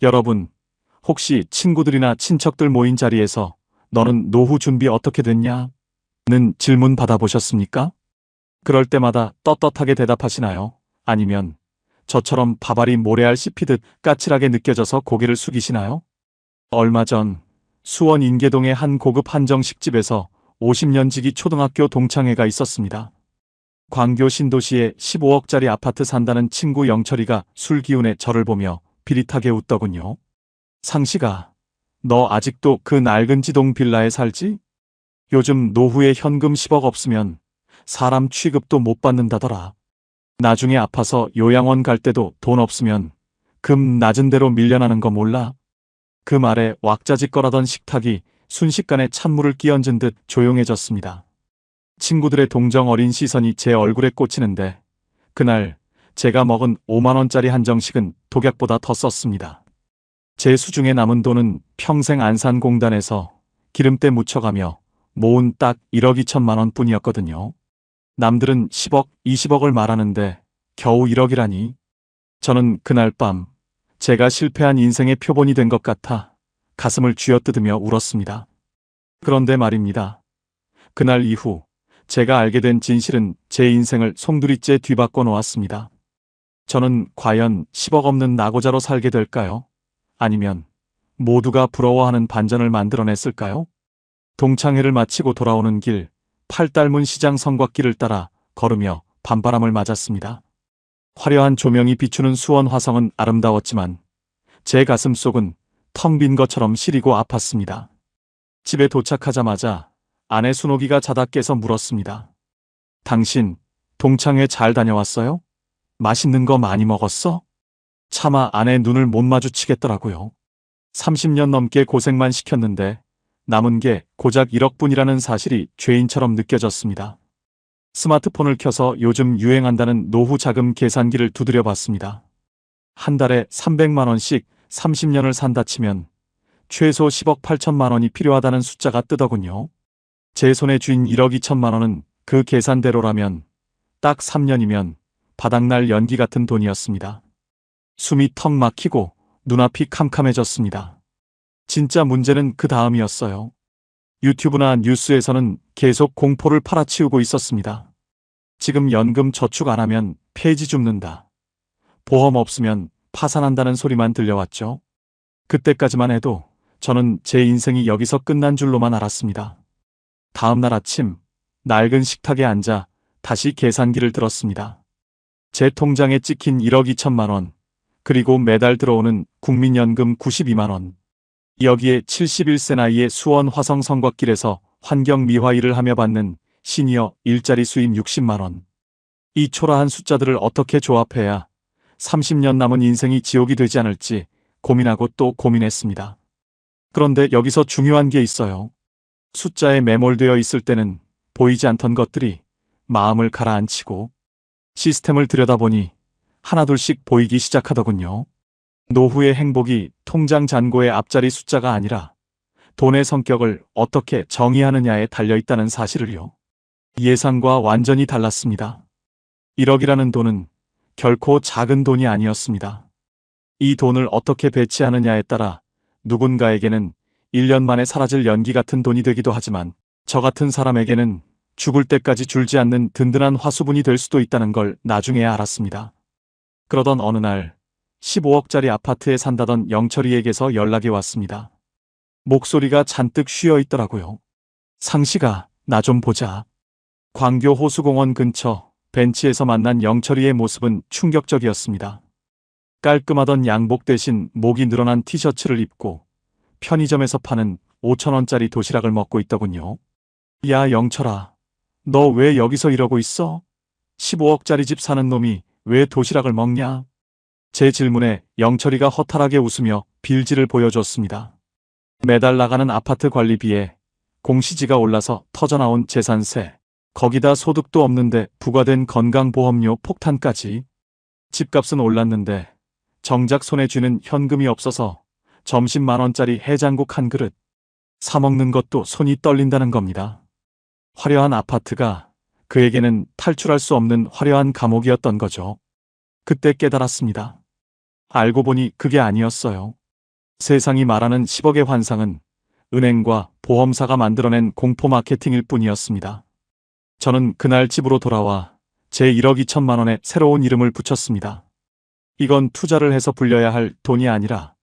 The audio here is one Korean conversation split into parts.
여러분, 혹시 친구들이나 친척들 모인 자리에서 너는 노후 준비 어떻게 됐냐? 는 질문 받아보셨습니까? 그럴 때마다 떳떳하게 대답하시나요? 아니면 저처럼 밥알이 모래알 씹히듯 까칠하게 느껴져서 고개를 숙이시나요? 얼마 전 수원 인계동의 한 고급 한정식집에서 50년 지기 초등학교 동창회가 있었습니다. 광교 신도시에 15억짜리 아파트 산다는 친구 영철이가 술 기운에 저를 보며 비릿하게 웃더군요. 상식아, 너 아직도 그 낡은 지동 빌라에 살지? 요즘 노후에 현금 10억 없으면 사람 취급도 못 받는다더라. 나중에 아파서 요양원 갈 때도 돈 없으면 금 낮은 대로 밀려나는 거 몰라? 그 말에 왁자지껄하던 식탁이 순식간에 찬물을 끼얹은 듯 조용해졌습니다. 친구들의 동정 어린 시선이 제 얼굴에 꽂히는데 그날 제가 먹은 5만원짜리 한정식은 독약보다 더 썼습니다. 제 수중에 남은 돈은 평생 안산공단에서 기름때 묻혀가며 모은 딱 1억 2천만 원 뿐이었거든요. 남들은 10억, 20억을 말하는데 겨우 1억이라니. 저는 그날 밤 제가 실패한 인생의 표본이 된 것 같아 가슴을 쥐어뜯으며 울었습니다. 그런데 말입니다. 그날 이후 제가 알게 된 진실은 제 인생을 송두리째 뒤바꿔 놓았습니다. 저는 과연 10억 없는 낙오자로 살게 될까요? 아니면 모두가 부러워하는 반전을 만들어냈을까요? 동창회를 마치고 돌아오는 길, 팔달문 시장 성곽길을 따라 걸으며 밤바람을 맞았습니다. 화려한 조명이 비추는 수원 화성은 아름다웠지만 제 가슴 속은 텅 빈 것처럼 시리고 아팠습니다. 집에 도착하자마자 아내 순옥이가 자다 깨서 물었습니다. 당신 동창회 잘 다녀왔어요? 맛있는 거 많이 먹었어? 차마 아내 눈을 못 마주치겠더라고요. 30년 넘게 고생만 시켰는데 남은 게 고작 1억뿐이라는 사실이 죄인처럼 느껴졌습니다. 스마트폰을 켜서 요즘 유행한다는 노후 자금 계산기를 두드려 봤습니다. 한 달에 300만 원씩 30년을 산다 치면 최소 10억 8천만 원이 필요하다는 숫자가 뜨더군요. 제 손에 쥔 1억 2천만 원은 그 계산대로라면 딱 3년이면 바닥날 연기 같은 돈이었습니다. 숨이 턱 막히고 눈앞이 캄캄해졌습니다. 진짜 문제는 그 다음이었어요. 유튜브나 뉴스에서는 계속 공포를 팔아치우고 있었습니다. 지금 연금 저축 안 하면 폐지 줍는다. 보험 없으면 파산한다는 소리만 들려왔죠. 그때까지만 해도 저는 제 인생이 여기서 끝난 줄로만 알았습니다. 다음 날 아침 낡은 식탁에 앉아 다시 계산기를 들었습니다. 제 통장에 찍힌 1억 2천만 원, 그리고 매달 들어오는 국민연금 92만 원. 여기에 71세 나이에 수원 화성 성곽길에서 환경미화 일을 하며 받는 시니어 일자리 수입 60만 원. 이 초라한 숫자들을 어떻게 조합해야 30년 남은 인생이 지옥이 되지 않을지 고민하고 또 고민했습니다. 그런데 여기서 중요한 게 있어요. 숫자에 매몰되어 있을 때는 보이지 않던 것들이 마음을 가라앉히고 시스템을 들여다보니 하나둘씩 보이기 시작하더군요. 노후의 행복이 통장 잔고의 앞자리 숫자가 아니라 돈의 성격을 어떻게 정의하느냐에 달려있다는 사실을요. 예상과 완전히 달랐습니다. 1억이라는 돈은 결코 작은 돈이 아니었습니다. 이 돈을 어떻게 배치하느냐에 따라 누군가에게는 1년 만에 사라질 연기 같은 돈이 되기도 하지만 저 같은 사람에게는 죽을 때까지 줄지 않는 든든한 화수분이 될 수도 있다는 걸 나중에야 알았습니다. 그러던 어느 날 15억짜리 아파트에 산다던 영철이에게서 연락이 왔습니다. 목소리가 잔뜩 쉬어 있더라고요. 상식아, 나 좀 보자. 광교 호수공원 근처 벤치에서 만난 영철이의 모습은 충격적이었습니다. 깔끔하던 양복 대신 목이 늘어난 티셔츠를 입고 편의점에서 파는 5천원짜리 도시락을 먹고 있더군요. 야, 영철아, 너 왜 여기서 이러고 있어? 15억짜리 집 사는 놈이 왜 도시락을 먹냐? 제 질문에 영철이가 허탈하게 웃으며 빌지를 보여줬습니다. 매달 나가는 아파트 관리비에 공시지가 올라서 터져나온 재산세, 거기다 소득도 없는데 부과된 건강보험료 폭탄까지. 집값은 올랐는데 정작 손에 쥐는 현금이 없어서 점심 10,000원짜리 해장국 한 그릇 사 먹는 것도 손이 떨린다는 겁니다. 화려한 아파트가 그에게는 탈출할 수 없는 화려한 감옥이었던 거죠. 그때 깨달았습니다. 알고 보니 그게 아니었어요. 세상이 말하는 10억의 환상은 은행과 보험사가 만들어낸 공포 마케팅일 뿐이었습니다. 저는 그날 집으로 돌아와 제 1억 2천만 원에 새로운 이름을 붙였습니다. 이건 투자를 해서 불려야 할 돈이 아니라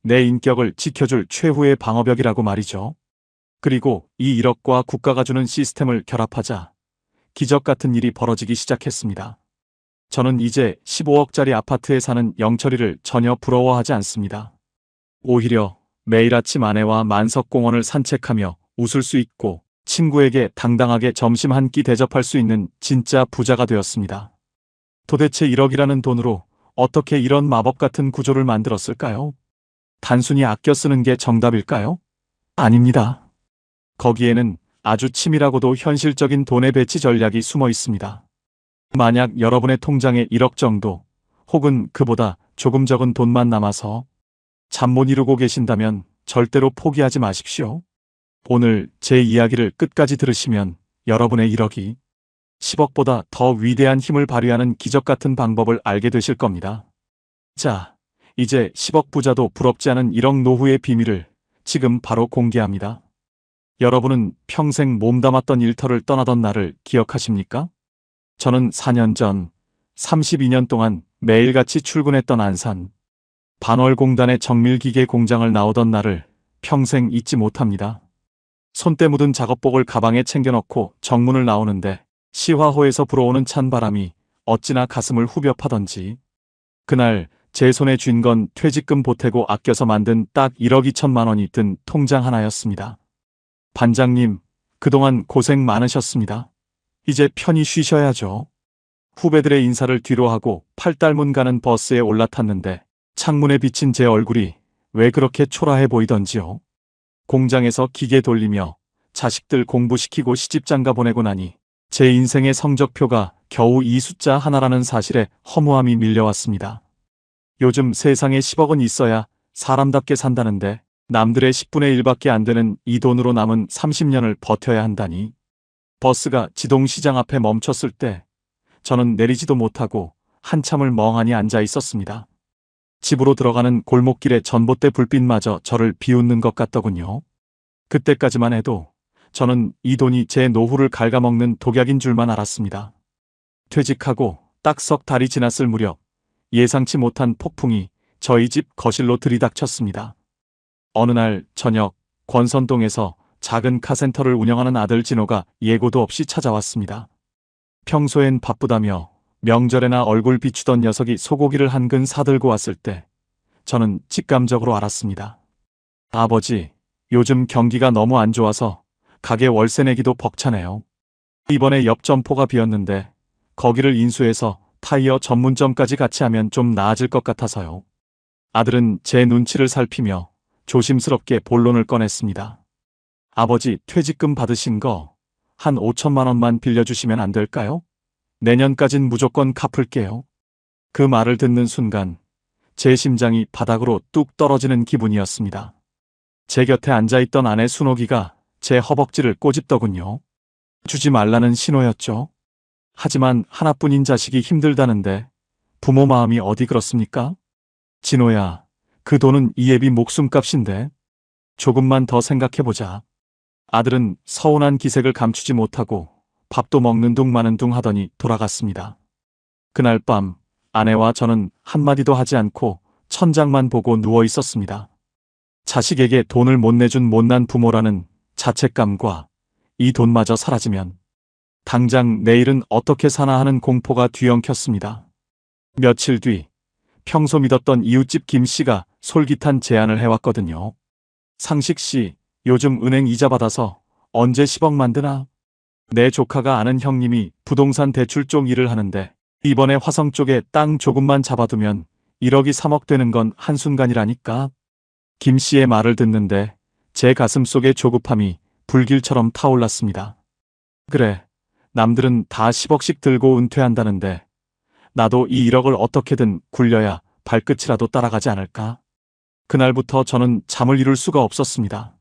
내 인격을 지켜줄 최후의 방어벽이라고 말이죠. 그리고 이 1억과 국가가 주는 시스템을 결합하자 기적 같은 일이 벌어지기 시작했습니다. 저는 이제 15억짜리 아파트에 사는 영철이를 전혀 부러워하지 않습니다. 오히려 매일 아침 아내와 만석공원을 산책하며 웃을 수 있고 친구에게 당당하게 점심 한 끼 대접할 수 있는 진짜 부자가 되었습니다. 도대체 1억이라는 돈으로 어떻게 이런 마법 같은 구조를 만들었을까요? 단순히 아껴 쓰는 게 정답일까요? 아닙니다. 거기에는 아주 치밀하고도 현실적인 돈의 배치 전략이 숨어 있습니다. 만약 여러분의 통장에 1억 정도 혹은 그보다 조금 적은 돈만 남아서 잠 못 이루고 계신다면 절대로 포기하지 마십시오. 오늘 제 이야기를 끝까지 들으시면 여러분의 1억이 10억보다 더 위대한 힘을 발휘하는 기적 같은 방법을 알게 되실 겁니다. 자, 이제 10억 부자도 부럽지 않은 1억 노후의 비밀을 지금 바로 공개합니다. 여러분은 평생 몸담았던 일터를 떠나던 날을 기억하십니까? 저는 4년 전 32년 동안 매일같이 출근했던 안산 반월공단의 정밀기계 공장을 나오던 날을 평생 잊지 못합니다. 손때 묻은 작업복을 가방에 챙겨 넣고 정문을 나오는데 시화호에서 불어오는 찬 바람이 어찌나 가슴을 후벼 파던지. 그날 제 손에 쥔 건 퇴직금 보태고 아껴서 만든 딱 1억 2천만 원이 든 통장 하나였습니다. 반장님, 그동안 고생 많으셨습니다. 이제 편히 쉬셔야죠. 후배들의 인사를 뒤로하고 팔달문 가는 버스에 올라탔는데 창문에 비친 제 얼굴이 왜 그렇게 초라해 보이던지요. 공장에서 기계 돌리며 자식들 공부시키고 시집장가 보내고 나니 제 인생의 성적표가 겨우 이 숫자 하나라는 사실에 허무함이 밀려왔습니다. 요즘 세상에 10억은 있어야 사람답게 산다는데 남들의 10분의 1밖에 안 되는 이 돈으로 남은 30년을 버텨야 한다니. 버스가 지동시장 앞에 멈췄을 때 저는 내리지도 못하고 한참을 멍하니 앉아 있었습니다. 집으로 들어가는 골목길의 전봇대 불빛마저 저를 비웃는 것 같더군요. 그때까지만 해도 저는 이 돈이 제 노후를 갉아먹는 독약인 줄만 알았습니다. 퇴직하고 딱 석 달이 지났을 무렵 예상치 못한 폭풍이 저희 집 거실로 들이닥쳤습니다. 어느 날 저녁 권선동에서 작은 카센터를 운영하는 아들 진호가 예고도 없이 찾아왔습니다. 평소엔 바쁘다며 명절에나 얼굴 비추던 녀석이 소고기를 한 근 사들고 왔을 때 저는 직감적으로 알았습니다. 아버지, 요즘 경기가 너무 안 좋아서 가게 월세 내기도 벅차네요. 이번에 옆 점포가 비었는데 거기를 인수해서 타이어 전문점까지 같이 하면 좀 나아질 것 같아서요. 아들은 제 눈치를 살피며 조심스럽게 본론을 꺼냈습니다. 아버지, 퇴직금 받으신 거 한 5천만 원만 빌려주시면 안 될까요? 내년까진 무조건 갚을게요. 그 말을 듣는 순간 제 심장이 바닥으로 뚝 떨어지는 기분이었습니다. 제 곁에 앉아있던 아내 순옥이가 제 허벅지를 꼬집더군요. 주지 말라는 신호였죠. 하지만 하나뿐인 자식이 힘들다는데 부모 마음이 어디 그렇습니까? 진호야, 그 돈은 이 애비 목숨값인데 조금만 더 생각해보자. 아들은 서운한 기색을 감추지 못하고 밥도 먹는 둥 마는 둥 하더니 돌아갔습니다. 그날 밤 아내와 저는 한마디도 하지 않고 천장만 보고 누워 있었습니다. 자식에게 돈을 못 내준 못난 부모라는 자책감과 이 돈마저 사라지면 당장 내일은 어떻게 사나 하는 공포가 뒤엉켰습니다. 며칠 뒤 평소 믿었던 이웃집 김씨가 솔깃한 제안을 해왔거든요. 상식씨, 요즘 은행 이자 받아서 언제 10억 만드나? 내 조카가 아는 형님이 부동산 대출 쪽 일을 하는데 이번에 화성 쪽에 땅 조금만 잡아두면 1억이 3억 되는 건 한순간이라니까. 김씨의 말을 듣는데 제 가슴 속의 조급함이 불길처럼 타올랐습니다. 그래, 남들은 다 10억씩 들고 은퇴한다는데 나도 이 1억을 어떻게든 굴려야 발끝이라도 따라가지 않을까? 그날부터 저는 잠을 이룰 수가 없었습니다.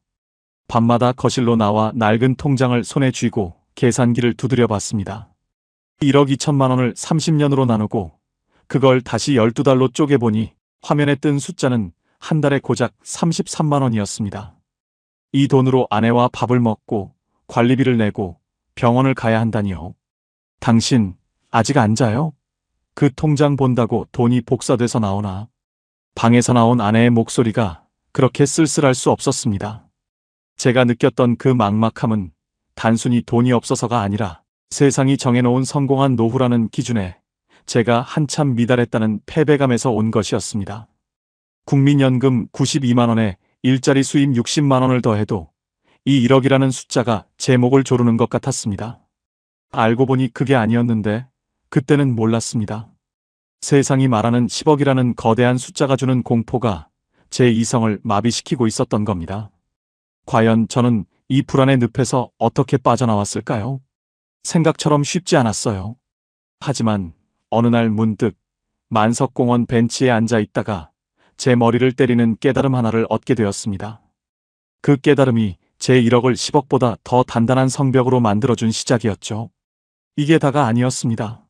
밤마다 거실로 나와 낡은 통장을 손에 쥐고 계산기를 두드려 봤습니다. 1억 2천만 원을 30년으로 나누고 그걸 다시 12달로 쪼개보니 화면에 뜬 숫자는 한 달에 고작 33만 원이었습니다. 이 돈으로 아내와 밥을 먹고 관리비를 내고 병원을 가야 한다니요. 당신 아직 안 자요? 그 통장 본다고 돈이 복사돼서 나오나? 방에서 나온 아내의 목소리가 그렇게 쓸쓸할 수 없었습니다. 제가 느꼈던 그 막막함은 단순히 돈이 없어서가 아니라 세상이 정해놓은 성공한 노후라는 기준에 제가 한참 미달했다는 패배감에서 온 것이었습니다. 국민연금 92만 원에 일자리 수입 60만 원을 더해도 이 1억이라는 숫자가 제 목을 조르는 것 같았습니다. 알고 보니 그게 아니었는데 그때는 몰랐습니다. 세상이 말하는 10억이라는 거대한 숫자가 주는 공포가 제 이성을 마비시키고 있었던 겁니다. 과연 저는 이 불안의 늪에서 어떻게 빠져나왔을까요? 생각처럼 쉽지 않았어요. 하지만 어느 날 문득 만석공원 벤치에 앉아 있다가 제 머리를 때리는 깨달음 하나를 얻게 되었습니다. 그 깨달음이 제 1억을 10억보다 더 단단한 성벽으로 만들어준 시작이었죠. 이게 다가 아니었습니다.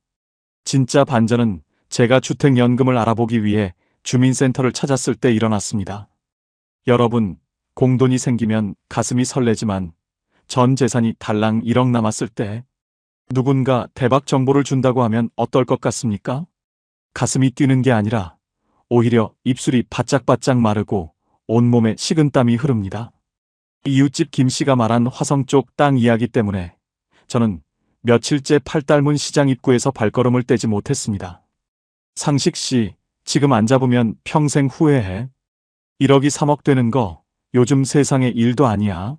진짜 반전은 제가 주택연금을 알아보기 위해 주민센터를 찾았을 때 일어났습니다. 여러분, 공돈이 생기면 가슴이 설레지만 전 재산이 달랑 1억 남았을 때 누군가 대박 정보를 준다고 하면 어떨 것 같습니까? 가슴이 뛰는 게 아니라 오히려 입술이 바짝바짝 마르고 온몸에 식은땀이 흐릅니다. 이웃집 김씨가 말한 화성 쪽 땅 이야기 때문에 저는 며칠째 팔달문 시장 입구에서 발걸음을 떼지 못했습니다. 상식씨, 지금 안 잡으면 평생 후회해. 1억이 3억 되는 거 요즘 세상의 일도 아니야.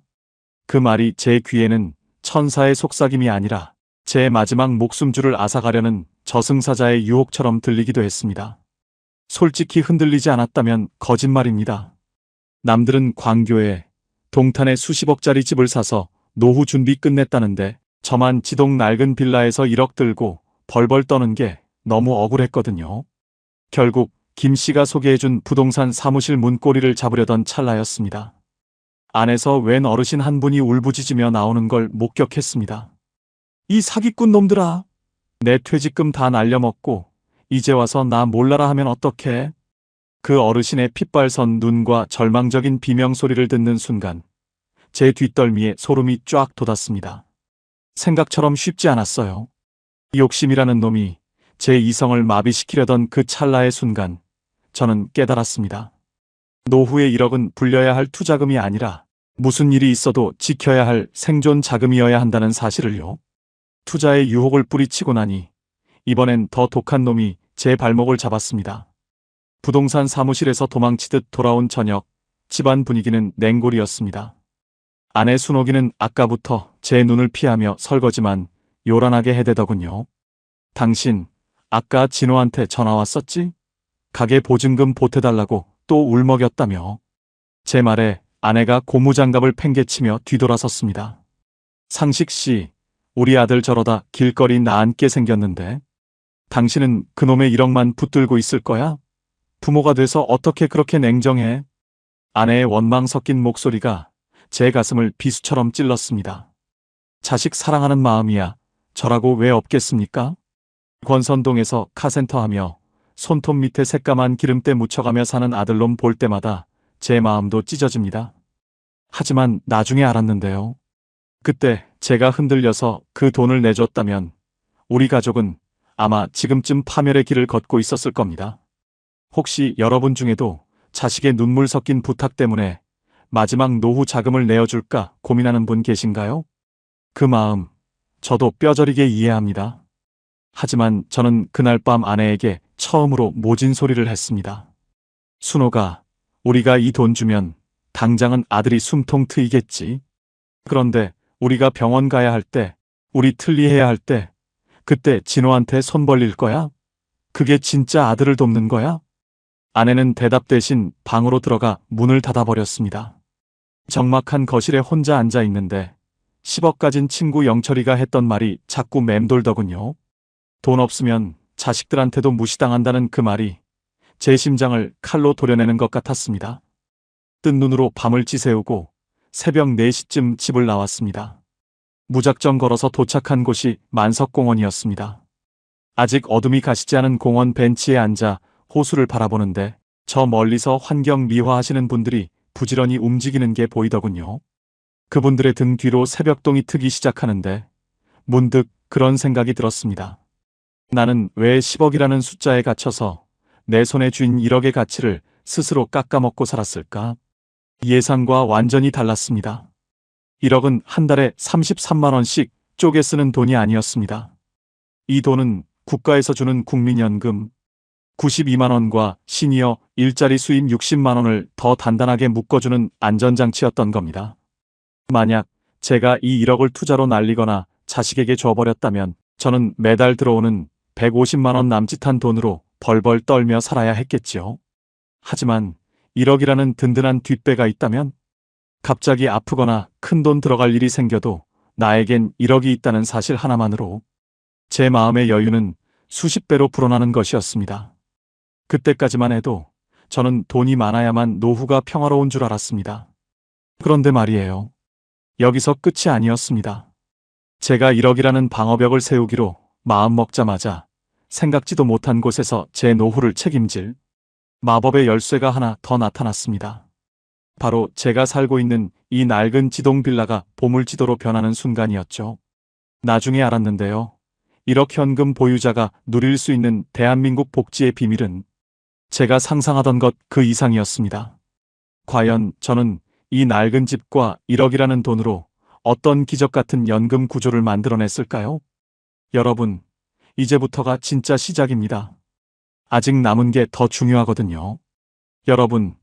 그 말이 제 귀에는 천사의 속삭임이 아니라 제 마지막 목숨줄을 앗아가려는 저승사자의 유혹처럼 들리기도 했습니다. 솔직히 흔들리지 않았다면 거짓말입니다. 남들은 광교에 동탄에 수십억짜리 집을 사서 노후 준비 끝냈다는데 저만 지동 낡은 빌라에서 1억 들고 벌벌 떠는 게 너무 억울했거든요. 결국 김씨가 소개해준 부동산 사무실 문고리를 잡으려던 찰나였습니다. 안에서 웬 어르신 한 분이 울부짖으며 나오는 걸 목격했습니다. 이 사기꾼 놈들아, 내 퇴직금 다 날려먹고 이제 와서 나 몰라라 하면 어떡해? 그 어르신의 핏발선 눈과 절망적인 비명소리를 듣는 순간 제 뒷덜미에 소름이 쫙 돋았습니다. 생각처럼 쉽지 않았어요. 욕심이라는 놈이 제 이성을 마비시키려던 그 찰나의 순간 저는 깨달았습니다. 노후의 1억은 불려야 할 투자금이 아니라 무슨 일이 있어도 지켜야 할 생존 자금이어야 한다는 사실을요. 투자의 유혹을 뿌리치고 나니 이번엔 더 독한 놈이 제 발목을 잡았습니다. 부동산 사무실에서 도망치듯 돌아온 저녁, 집안 분위기는 냉골이었습니다. 아내 순옥이는 아까부터 제 눈을 피하며 설거지만 요란하게 해대더군요. 당신, 아까 진호한테 전화 왔었지? 가게 보증금 보태달라고 또 울먹였다며. 제 말에 아내가 고무장갑을 팽개치며 뒤돌아섰습니다. 상식씨, 우리 아들 저러다 길거리 나앉게 생겼는데 당신은 그놈의 1억만 붙들고 있을 거야? 부모가 돼서 어떻게 그렇게 냉정해? 아내의 원망 섞인 목소리가 제 가슴을 비수처럼 찔렀습니다. 자식 사랑하는 마음이야 저라고 왜 없겠습니까? 권선동에서 카센터 하며 손톱 밑에 새까만 기름때 묻혀가며 사는 아들놈 볼 때마다 제 마음도 찢어집니다. 하지만 나중에 알았는데요. 그때 제가 흔들려서 그 돈을 내줬다면 우리 가족은 아마 지금쯤 파멸의 길을 걷고 있었을 겁니다. 혹시 여러분 중에도 자식의 눈물 섞인 부탁 때문에 마지막 노후 자금을 내어줄까 고민하는 분 계신가요? 그 마음, 저도 뼈저리게 이해합니다. 하지만 저는 그날 밤 아내에게 처음으로 모진 소리를 했습니다. 순호가, 우리가 이 돈 주면 당장은 아들이 숨통 트이겠지. 그런데 우리가 병원 가야 할 때, 우리 틀리해야 할 때, 그때 진호한테 손 벌릴 거야? 그게 진짜 아들을 돕는 거야? 아내는 대답 대신 방으로 들어가 문을 닫아버렸습니다. 적막한 거실에 혼자 앉아 있는데 10억 가진 친구 영철이가 했던 말이 자꾸 맴돌더군요. 돈 없으면 자식들한테도 무시당한다는 그 말이 제 심장을 칼로 도려내는 것 같았습니다. 뜬 눈으로 밤을 지새우고 새벽 4시쯤 집을 나왔습니다. 무작정 걸어서 도착한 곳이 만석공원이었습니다. 아직 어둠이 가시지 않은 공원 벤치에 앉아 호수를 바라보는데 저 멀리서 환경 미화하시는 분들이 부지런히 움직이는 게 보이더군요. 그분들의 등 뒤로 새벽동이 트기 시작하는데 문득 그런 생각이 들었습니다. 나는 왜 10억이라는 숫자에 갇혀서 내 손에 쥔 1억의 가치를 스스로 깎아먹고 살았을까? 예상과 완전히 달랐습니다. 1억은 한 달에 33만 원씩 쪼개 쓰는 돈이 아니었습니다. 이 돈은 국가에서 주는 국민연금 92만 원과 시니어 일자리 수입 60만 원을 더 단단하게 묶어주는 안전장치였던 겁니다. 만약 제가 이 1억을 투자로 날리거나 자식에게 줘버렸다면 저는 매달 들어오는 150만 원 남짓한 돈으로 벌벌 떨며 살아야 했겠지요. 하지만 1억이라는 든든한 뒷배가 있다면 갑자기 아프거나 큰돈 들어갈 일이 생겨도 나에겐 1억이 있다는 사실 하나만으로 제 마음의 여유는 수십 배로 불어나는 것이었습니다. 그때까지만 해도 저는 돈이 많아야만 노후가 평화로운 줄 알았습니다. 그런데 말이에요. 여기서 끝이 아니었습니다. 제가 1억이라는 방어벽을 세우기로 마음먹자마자 생각지도 못한 곳에서 제 노후를 책임질 마법의 열쇠가 하나 더 나타났습니다. 바로 제가 살고 있는 이 낡은 지동 빌라가 보물지도로 변하는 순간이었죠. 나중에 알았는데요. 1억 현금 보유자가 누릴 수 있는 대한민국 복지의 비밀은 제가 상상하던 것 그 이상이었습니다. 과연 저는 이 낡은 집과 1억이라는 돈으로 어떤 기적 같은 연금 구조를 만들어냈을까요? 여러분, 이제부터가 진짜 시작입니다. 아직 남은 게 더 중요하거든요. 여러분,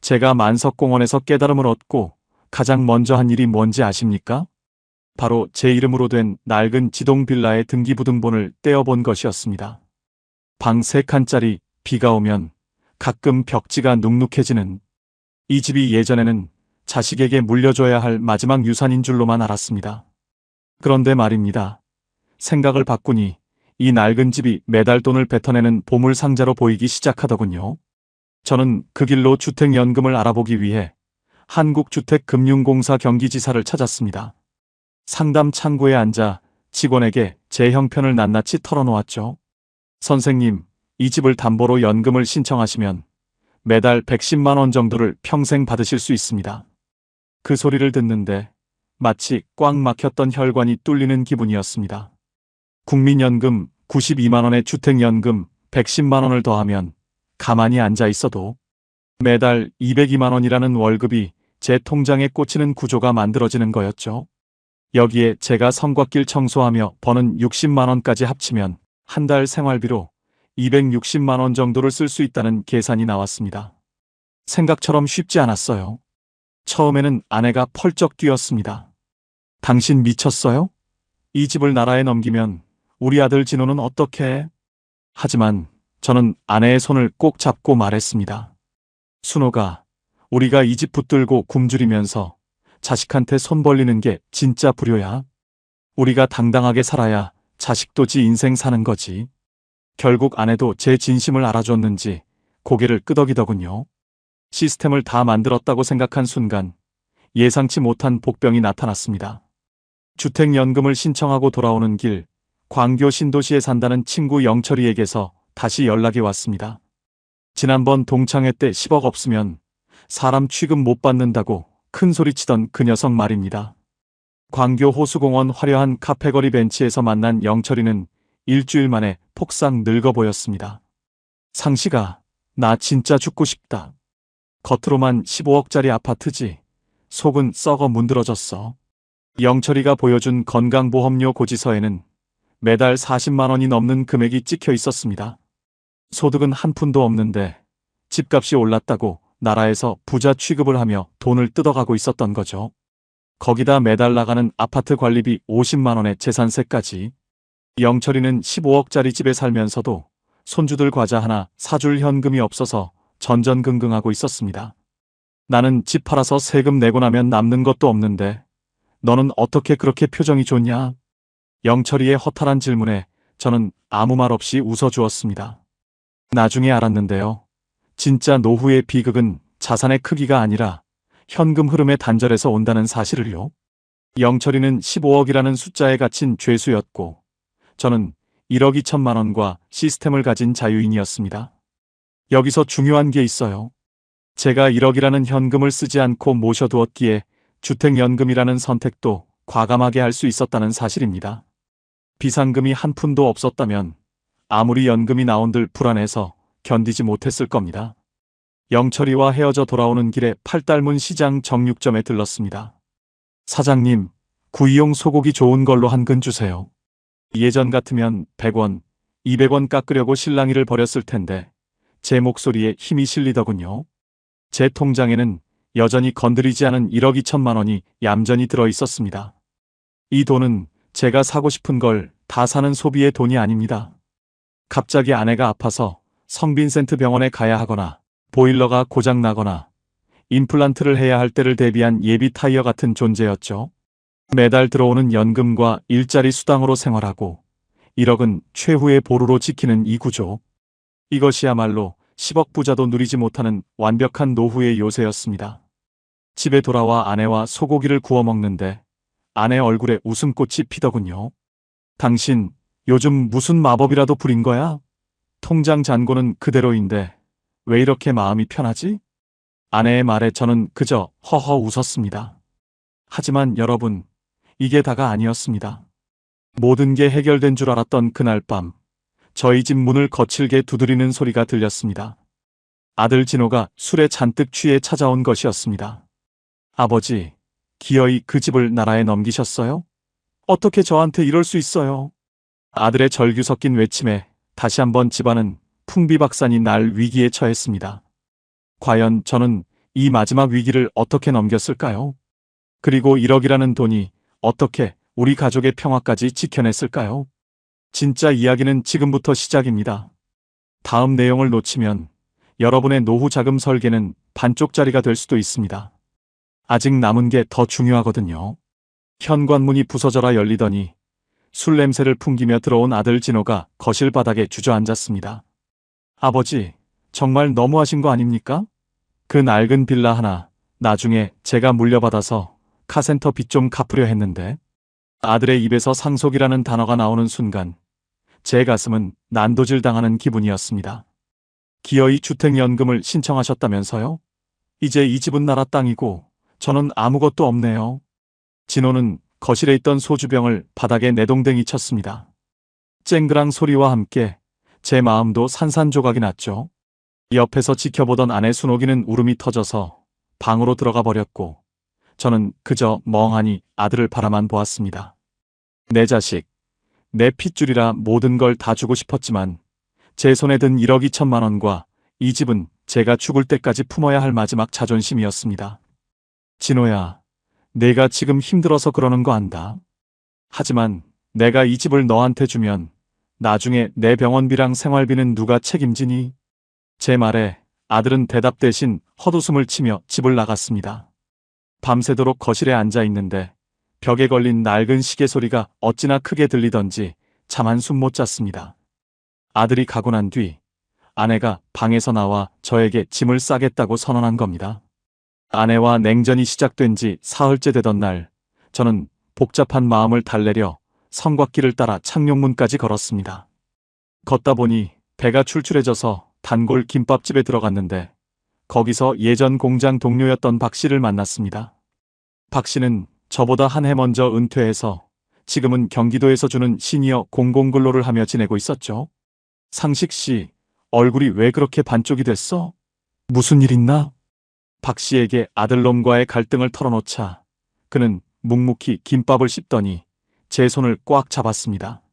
제가 만석공원에서 깨달음을 얻고 가장 먼저 한 일이 뭔지 아십니까? 바로 제 이름으로 된 낡은 지동 빌라의 등기부등본을 떼어본 것이었습니다. 방 3칸짜리 비가 오면 가끔 벽지가 눅눅해지는 이 집이 예전에는 자식에게 물려줘야 할 마지막 유산인 줄로만 알았습니다. 그런데 말입니다. 생각을 바꾸니 이 낡은 집이 매달 돈을 뱉어내는 보물 상자로 보이기 시작하더군요. 저는 그 길로 주택연금을 알아보기 위해 한국주택금융공사 경기지사를 찾았습니다. 상담 창구에 앉아 직원에게 제 형편을 낱낱이 털어놓았죠. 선생님, 이 집을 담보로 연금을 신청하시면 매달 110만 원 정도를 평생 받으실 수 있습니다. 그 소리를 듣는데 마치 꽉 막혔던 혈관이 뚫리는 기분이었습니다. 국민연금 92만 원에 주택연금 110만 원을 더하면 가만히 앉아 있어도 매달 202만 원이라는 월급이 제 통장에 꽂히는 구조가 만들어지는 거였죠. 여기에 제가 성곽길 청소하며 버는 60만 원까지 합치면 한 달 생활비로 260만 원 정도를 쓸 수 있다는 계산이 나왔습니다. 생각처럼 쉽지 않았어요. 처음에는 아내가 펄쩍 뛰었습니다. 당신 미쳤어요? 이 집을 나라에 넘기면 우리 아들 진호는 어떻게 해? 하지만 저는 아내의 손을 꼭 잡고 말했습니다. 순호가, 우리가 이 집 붙들고 굶주리면서 자식한테 손 벌리는 게 진짜 불효야. 우리가 당당하게 살아야 자식도 지 인생 사는 거지. 결국 아내도 제 진심을 알아줬는지 고개를 끄덕이더군요. 시스템을 다 만들었다고 생각한 순간 예상치 못한 복병이 나타났습니다. 주택연금을 신청하고 돌아오는 길, 광교 신도시에 산다는 친구 영철이에게서 다시 연락이 왔습니다. 지난번 동창회 때 10억 없으면 사람 취급 못 받는다고 큰 소리치던 그 녀석 말입니다. 광교 호수공원 화려한 카페거리 벤치에서 만난 영철이는 일주일 만에 폭삭 늙어 보였습니다. 상식아, 나 진짜 죽고 싶다. 겉으로만 15억짜리 아파트지 속은 썩어 문드러졌어. 영철이가 보여준 건강보험료 고지서에는 매달 40만 원이 넘는 금액이 찍혀 있었습니다. 소득은 한 푼도 없는데 집값이 올랐다고 나라에서 부자 취급을 하며 돈을 뜯어가고 있었던 거죠. 거기다 매달 나가는 아파트 관리비 50만 원의 재산세까지. 영철이는 15억짜리 집에 살면서도 손주들 과자 하나 사줄 현금이 없어서 전전긍긍하고 있었습니다. 나는 집 팔아서 세금 내고 나면 남는 것도 없는데 너는 어떻게 그렇게 표정이 좋냐? 영철이의 허탈한 질문에 저는 아무 말 없이 웃어주었습니다. 나중에 알았는데요. 진짜 노후의 비극은 자산의 크기가 아니라 현금 흐름의 단절에서 온다는 사실을요. 영철이는 15억이라는 숫자에 갇힌 죄수였고 저는 1억 2천만 원과 시스템을 가진 자유인이었습니다. 여기서 중요한 게 있어요. 제가 1억이라는 현금을 쓰지 않고 모셔두었기에 주택연금이라는 선택도 과감하게 할 수 있었다는 사실입니다. 비상금이 한 푼도 없었다면 아무리 연금이 나온들 불안해서 견디지 못했을 겁니다. 영철이와 헤어져 돌아오는 길에 팔달문 시장 정육점에 들렀습니다. 사장님, 구이용 소고기 좋은 걸로 한 근 주세요. 예전 같으면 100원, 200원 깎으려고 실랑이를 벌였을 텐데 제 목소리에 힘이 실리더군요. 제 통장에는 여전히 건드리지 않은 1억 2천만 원이 얌전히 들어 있었습니다. 이 돈은 제가 사고 싶은 걸 다 사는 소비의 돈이 아닙니다. 갑자기 아내가 아파서 성빈센트 병원에 가야 하거나 보일러가 고장 나거나 임플란트를 해야 할 때를 대비한 예비 타이어 같은 존재였죠. 매달 들어오는 연금과 일자리 수당으로 생활하고 1억은 최후의 보루로 지키는 이 구조. 이것이야말로 10억 부자도 누리지 못하는 완벽한 노후의 요새였습니다. 집에 돌아와 아내와 소고기를 구워 먹는데 아내 얼굴에 웃음꽃이 피더군요. 당신 요즘 무슨 마법이라도 부린 거야? 통장 잔고는 그대로인데 왜 이렇게 마음이 편하지? 아내의 말에 저는 그저 허허 웃었습니다. 하지만 여러분, 이게 다가 아니었습니다. 모든 게 해결된 줄 알았던 그날 밤, 저희 집 문을 거칠게 두드리는 소리가 들렸습니다. 아들 진호가 술에 잔뜩 취해 찾아온 것이었습니다. 아버지, 기어이 그 집을 나라에 넘기셨어요? 어떻게 저한테 이럴 수 있어요? 아들의 절규 섞인 외침에 다시 한번 집안은 풍비박산이 날 위기에 처했습니다. 과연 저는 이 마지막 위기를 어떻게 넘겼을까요? 그리고 1억이라는 돈이 어떻게 우리 가족의 평화까지 지켜냈을까요? 진짜 이야기는 지금부터 시작입니다. 다음 내용을 놓치면 여러분의 노후 자금 설계는 반쪽짜리가 될 수도 있습니다. 아직 남은 게 더 중요하거든요. 현관문이 부서져라 열리더니 술 냄새를 풍기며 들어온 아들 진호가 거실 바닥에 주저앉았습니다. 아버지, 정말 너무하신 거 아닙니까? 그 낡은 빌라 하나 나중에 제가 물려받아서 카센터 빚 좀 갚으려 했는데. 아들의 입에서 상속이라는 단어가 나오는 순간 제 가슴은 난도질 당하는 기분이었습니다. 기어이 주택연금을 신청하셨다면서요? 이제 이 집은 나라 땅이고 저는 아무것도 없네요. 진호는 거실에 있던 소주병을 바닥에 내동댕이 쳤습니다. 쨍그랑 소리와 함께 제 마음도 산산조각이 났죠. 옆에서 지켜보던 아내 순옥이는 울음이 터져서 방으로 들어가 버렸고 저는 그저 멍하니 아들을 바라만 보았습니다. 내 자식, 내 핏줄이라 모든 걸 다 주고 싶었지만 제 손에 든 1억 2천만 원과 이 집은 제가 죽을 때까지 품어야 할 마지막 자존심이었습니다. 진호야, 내가 지금 힘들어서 그러는 거 안다. 하지만 내가 이 집을 너한테 주면 나중에 내 병원비랑 생활비는 누가 책임지니? 제 말에 아들은 대답 대신 헛웃음을 치며 집을 나갔습니다. 밤새도록 거실에 앉아 있는데 벽에 걸린 낡은 시계 소리가 어찌나 크게 들리던지 잠 한숨 못 잤습니다. 아들이 가고 난 뒤 아내가 방에서 나와 저에게 짐을 싸겠다고 선언한 겁니다. 아내와 냉전이 시작된 지 사흘째 되던 날, 저는 복잡한 마음을 달래려 성곽길을 따라 창룡문까지 걸었습니다. 걷다 보니 배가 출출해져서 단골 김밥집에 들어갔는데 거기서 예전 공장 동료였던 박 씨를 만났습니다. 박 씨는 저보다 한 해 먼저 은퇴해서 지금은 경기도에서 주는 시니어 공공근로를 하며 지내고 있었죠. 상식 씨, 얼굴이 왜 그렇게 반쪽이 됐어? 무슨 일 있나? 박 씨에게 아들놈과의 갈등을 털어놓자 그는 묵묵히 김밥을 씹더니 제 손을 꽉 잡았습니다.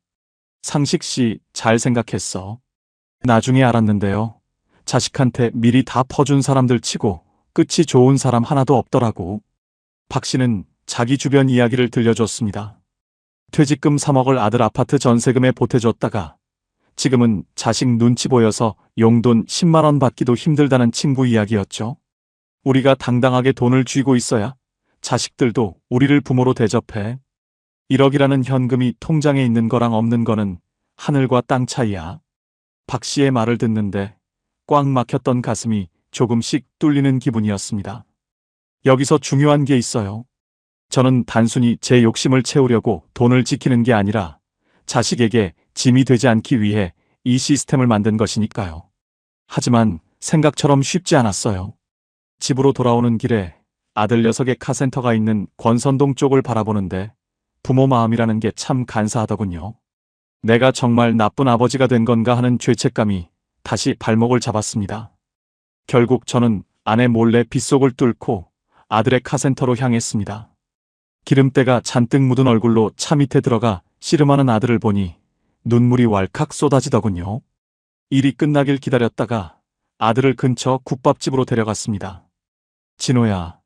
상식 씨, 잘 생각했어. 나중에 알았는데요. 자식한테 미리 다 퍼준 사람들 치고 끝이 좋은 사람 하나도 없더라고. 박 씨는 자기 주변 이야기를 들려줬습니다. 퇴직금 3억을 아들 아파트 전세금에 보태줬다가 지금은 자식 눈치 보여서 용돈 10만 원 받기도 힘들다는 친구 이야기였죠. 우리가 당당하게 돈을 쥐고 있어야 자식들도 우리를 부모로 대접해. 1억이라는 현금이 통장에 있는 거랑 없는 거는 하늘과 땅 차이야. 박 씨의 말을 듣는데 꽉 막혔던 가슴이 조금씩 뚫리는 기분이었습니다. 여기서 중요한 게 있어요. 저는 단순히 제 욕심을 채우려고 돈을 지키는 게 아니라 자식에게 짐이 되지 않기 위해 이 시스템을 만든 것이니까요. 하지만 생각처럼 쉽지 않았어요. 집으로 돌아오는 길에 아들 녀석의 카센터가 있는 권선동 쪽을 바라보는데 부모 마음이라는 게 참 간사하더군요. 내가 정말 나쁜 아버지가 된 건가 하는 죄책감이 다시 발목을 잡았습니다. 결국 저는 아내 몰래 빗속을 뚫고 아들의 카센터로 향했습니다. 기름때가 잔뜩 묻은 얼굴로 차 밑에 들어가 씨름하는 아들을 보니 눈물이 왈칵 쏟아지더군요. 일이 끝나길 기다렸다가 아들을 근처 국밥집으로 데려갔습니다. 진호야,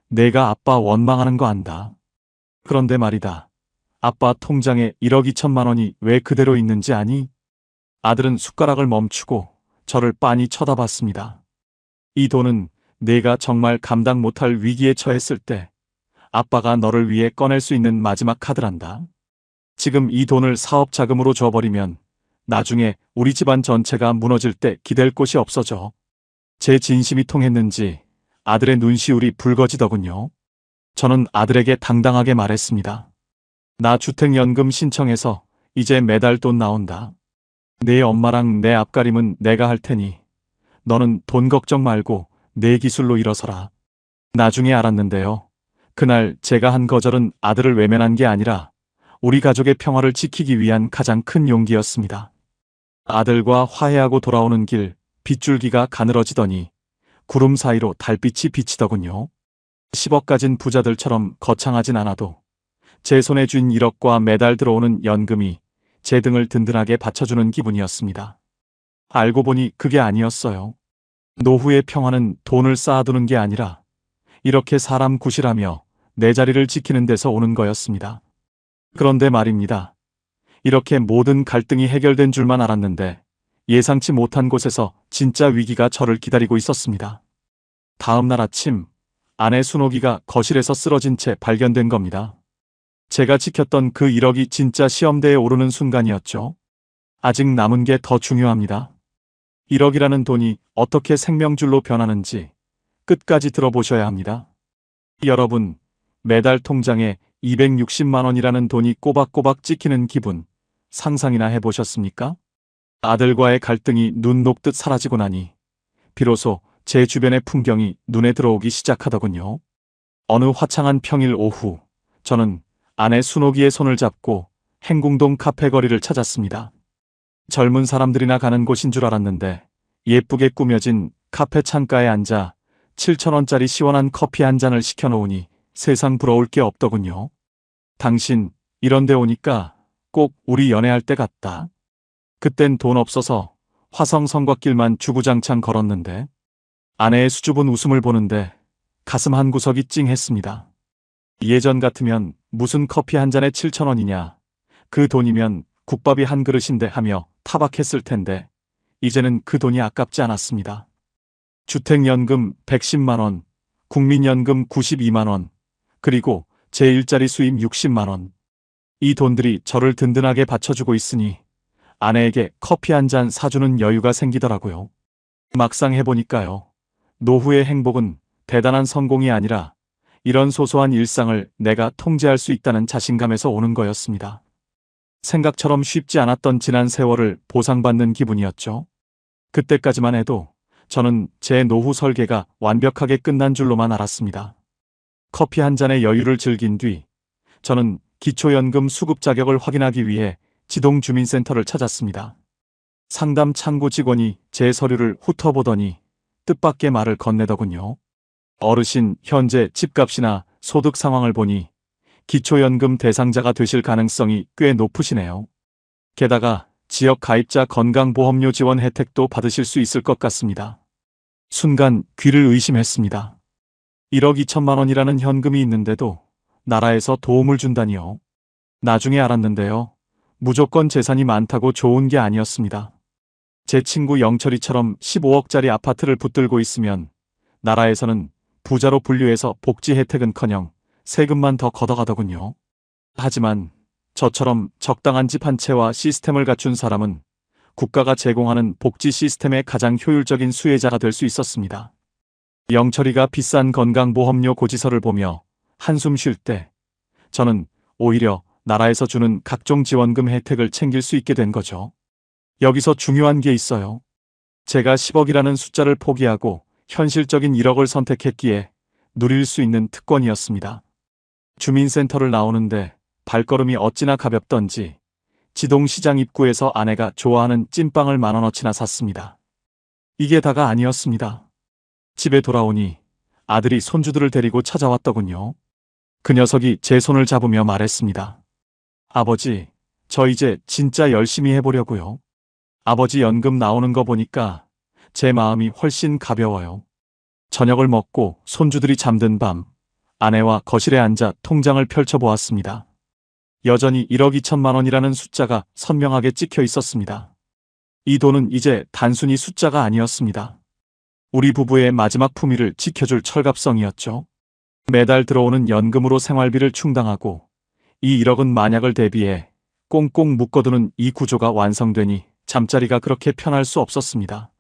내가 아빠 원망하는 거 안다. 그런데 말이다. 아빠 통장에 1억 2천만 원이 왜 그대로 있는지 아니? 아들은 숟가락을 멈추고 저를 빤히 쳐다봤습니다. 이 돈은 내가 정말 감당 못할 위기에 처했을 때 아빠가 너를 위해 꺼낼 수 있는 마지막 카드란다. 지금 이 돈을 사업 자금으로 줘버리면 나중에 우리 집안 전체가 무너질 때 기댈 곳이 없어져. 제 진심이 통했는지 아들의 눈시울이 붉어지더군요. 저는 아들에게 당당하게 말했습니다. 나 주택연금 신청해서 이제 매달 돈 나온다. 내 엄마랑 내 앞가림은 내가 할 테니 너는 돈 걱정 말고 내 기술로 일어서라. 나중에 알았는데요. 그날 제가 한 거절은 아들을 외면한 게 아니라 우리 가족의 평화를 지키기 위한 가장 큰 용기였습니다. 아들과 화해하고 돌아오는 길 빗줄기가 가늘어지더니 구름 사이로 달빛이 비치더군요. 10억 가진 부자들처럼 거창하진 않아도 제 손에 쥔 1억과 매달 들어오는 연금이 제 등을 든든하게 받쳐주는 기분이었습니다. 알고 보니 그게 아니었어요. 노후의 평화는 돈을 쌓아두는 게 아니라 이렇게 사람 구실하며 내 자리를 지키는 데서 오는 거였습니다. 그런데 말입니다. 이렇게 모든 갈등이 해결된 줄만 알았는데 예상치 못한 곳에서 진짜 위기가 저를 기다리고 있었습니다. 다음 날 아침 아내 순옥이가 거실에서 쓰러진 채 발견된 겁니다. 제가 지켰던 그 1억이 진짜 시험대에 오르는 순간이었죠. 아직 남은 게 더 중요합니다. 1억이라는 돈이 어떻게 생명줄로 변하는지 끝까지 들어보셔야 합니다. 여러분, 매달 통장에 260만 원이라는 돈이 꼬박꼬박 찍히는 기분 상상이나 해보셨습니까? 아들과의 갈등이 눈 녹듯 사라지고 나니 비로소 제 주변의 풍경이 눈에 들어오기 시작하더군요. 어느 화창한 평일 오후, 저는 아내 순옥이의 손을 잡고 행궁동 카페 거리를 찾았습니다. 젊은 사람들이나 가는 곳인 줄 알았는데 예쁘게 꾸며진 카페 창가에 앉아 7,000원짜리 시원한 커피 한 잔을 시켜놓으니 세상 부러울 게 없더군요. 당신, 이런 데 오니까 꼭 우리 연애할 때 같다. 그땐 돈 없어서 화성 성곽길만 주구장창 걸었는데 아내의 수줍은 웃음을 보는데 가슴 한 구석이 찡했습니다. 예전 같으면 무슨 커피 한 잔에 7,000원이냐. 그 돈이면 국밥이 한 그릇인데 하며 타박했을 텐데 이제는 그 돈이 아깝지 않았습니다. 주택연금 110만 원, 국민연금 92만 원, 그리고 제 일자리 수입 60만 원. 이 돈들이 저를 든든하게 받쳐주고 있으니 아내에게 커피 한 잔 사주는 여유가 생기더라고요. 막상 해보니까요. 노후의 행복은 대단한 성공이 아니라 이런 소소한 일상을 내가 통제할 수 있다는 자신감에서 오는 거였습니다. 생각처럼 쉽지 않았던 지난 세월을 보상받는 기분이었죠. 그때까지만 해도 저는 제 노후 설계가 완벽하게 끝난 줄로만 알았습니다. 커피 한 잔의 여유를 즐긴 뒤 저는 기초연금 수급 자격을 확인하기 위해 지동주민센터를 찾았습니다. 상담 창구 직원이 제 서류를 훑어보더니 뜻밖의 말을 건네더군요. 어르신 현재 집값이나 소득 상황을 보니 기초연금 대상자가 되실 가능성이 꽤 높으시네요. 게다가 지역 가입자 건강보험료 지원 혜택도 받으실 수 있을 것 같습니다. 순간 귀를 의심했습니다. 1억 2천만 원이라는 현금이 있는데도 나라에서 도움을 준다니요. 나중에 알았는데요. 무조건 재산이 많다고 좋은 게 아니었습니다. 제 친구 영철이처럼 15억짜리 아파트를 붙들고 있으면 나라에서는 부자로 분류해서 복지 혜택은커녕 세금만 더 걷어가더군요. 하지만 저처럼 적당한 집 한 채와 시스템을 갖춘 사람은 국가가 제공하는 복지 시스템의 가장 효율적인 수혜자가 될 수 있었습니다. 영철이가 비싼 건강보험료 고지서를 보며 한숨 쉴 때 저는 오히려 나라에서 주는 각종 지원금 혜택을 챙길 수 있게 된 거죠. 여기서 중요한 게 있어요. 제가 10억이라는 숫자를 포기하고 현실적인 1억을 선택했기에 누릴 수 있는 특권이었습니다. 주민센터를 나오는데 발걸음이 어찌나 가볍던지 지동시장 입구에서 아내가 좋아하는 찐빵을 10,000원어치나 샀습니다. 이게 다가 아니었습니다. 집에 돌아오니 아들이 손주들을 데리고 찾아왔더군요. 그 녀석이 제 손을 잡으며 말했습니다. 아버지, 저 이제 진짜 열심히 해보려고요. 아버지 연금 나오는 거 보니까 제 마음이 훨씬 가벼워요. 저녁을 먹고 손주들이 잠든 밤, 아내와 거실에 앉아 통장을 펼쳐보았습니다. 여전히 1억 2천만 원이라는 숫자가 선명하게 찍혀 있었습니다. 이 돈은 이제 단순히 숫자가 아니었습니다. 우리 부부의 마지막 품위를 지켜줄 철갑성이었죠. 매달 들어오는 연금으로 생활비를 충당하고 이 1억은 만약을 대비해 꽁꽁 묶어두는 이 구조가 완성되니 잠자리가 그렇게 편할 수 없었습니다.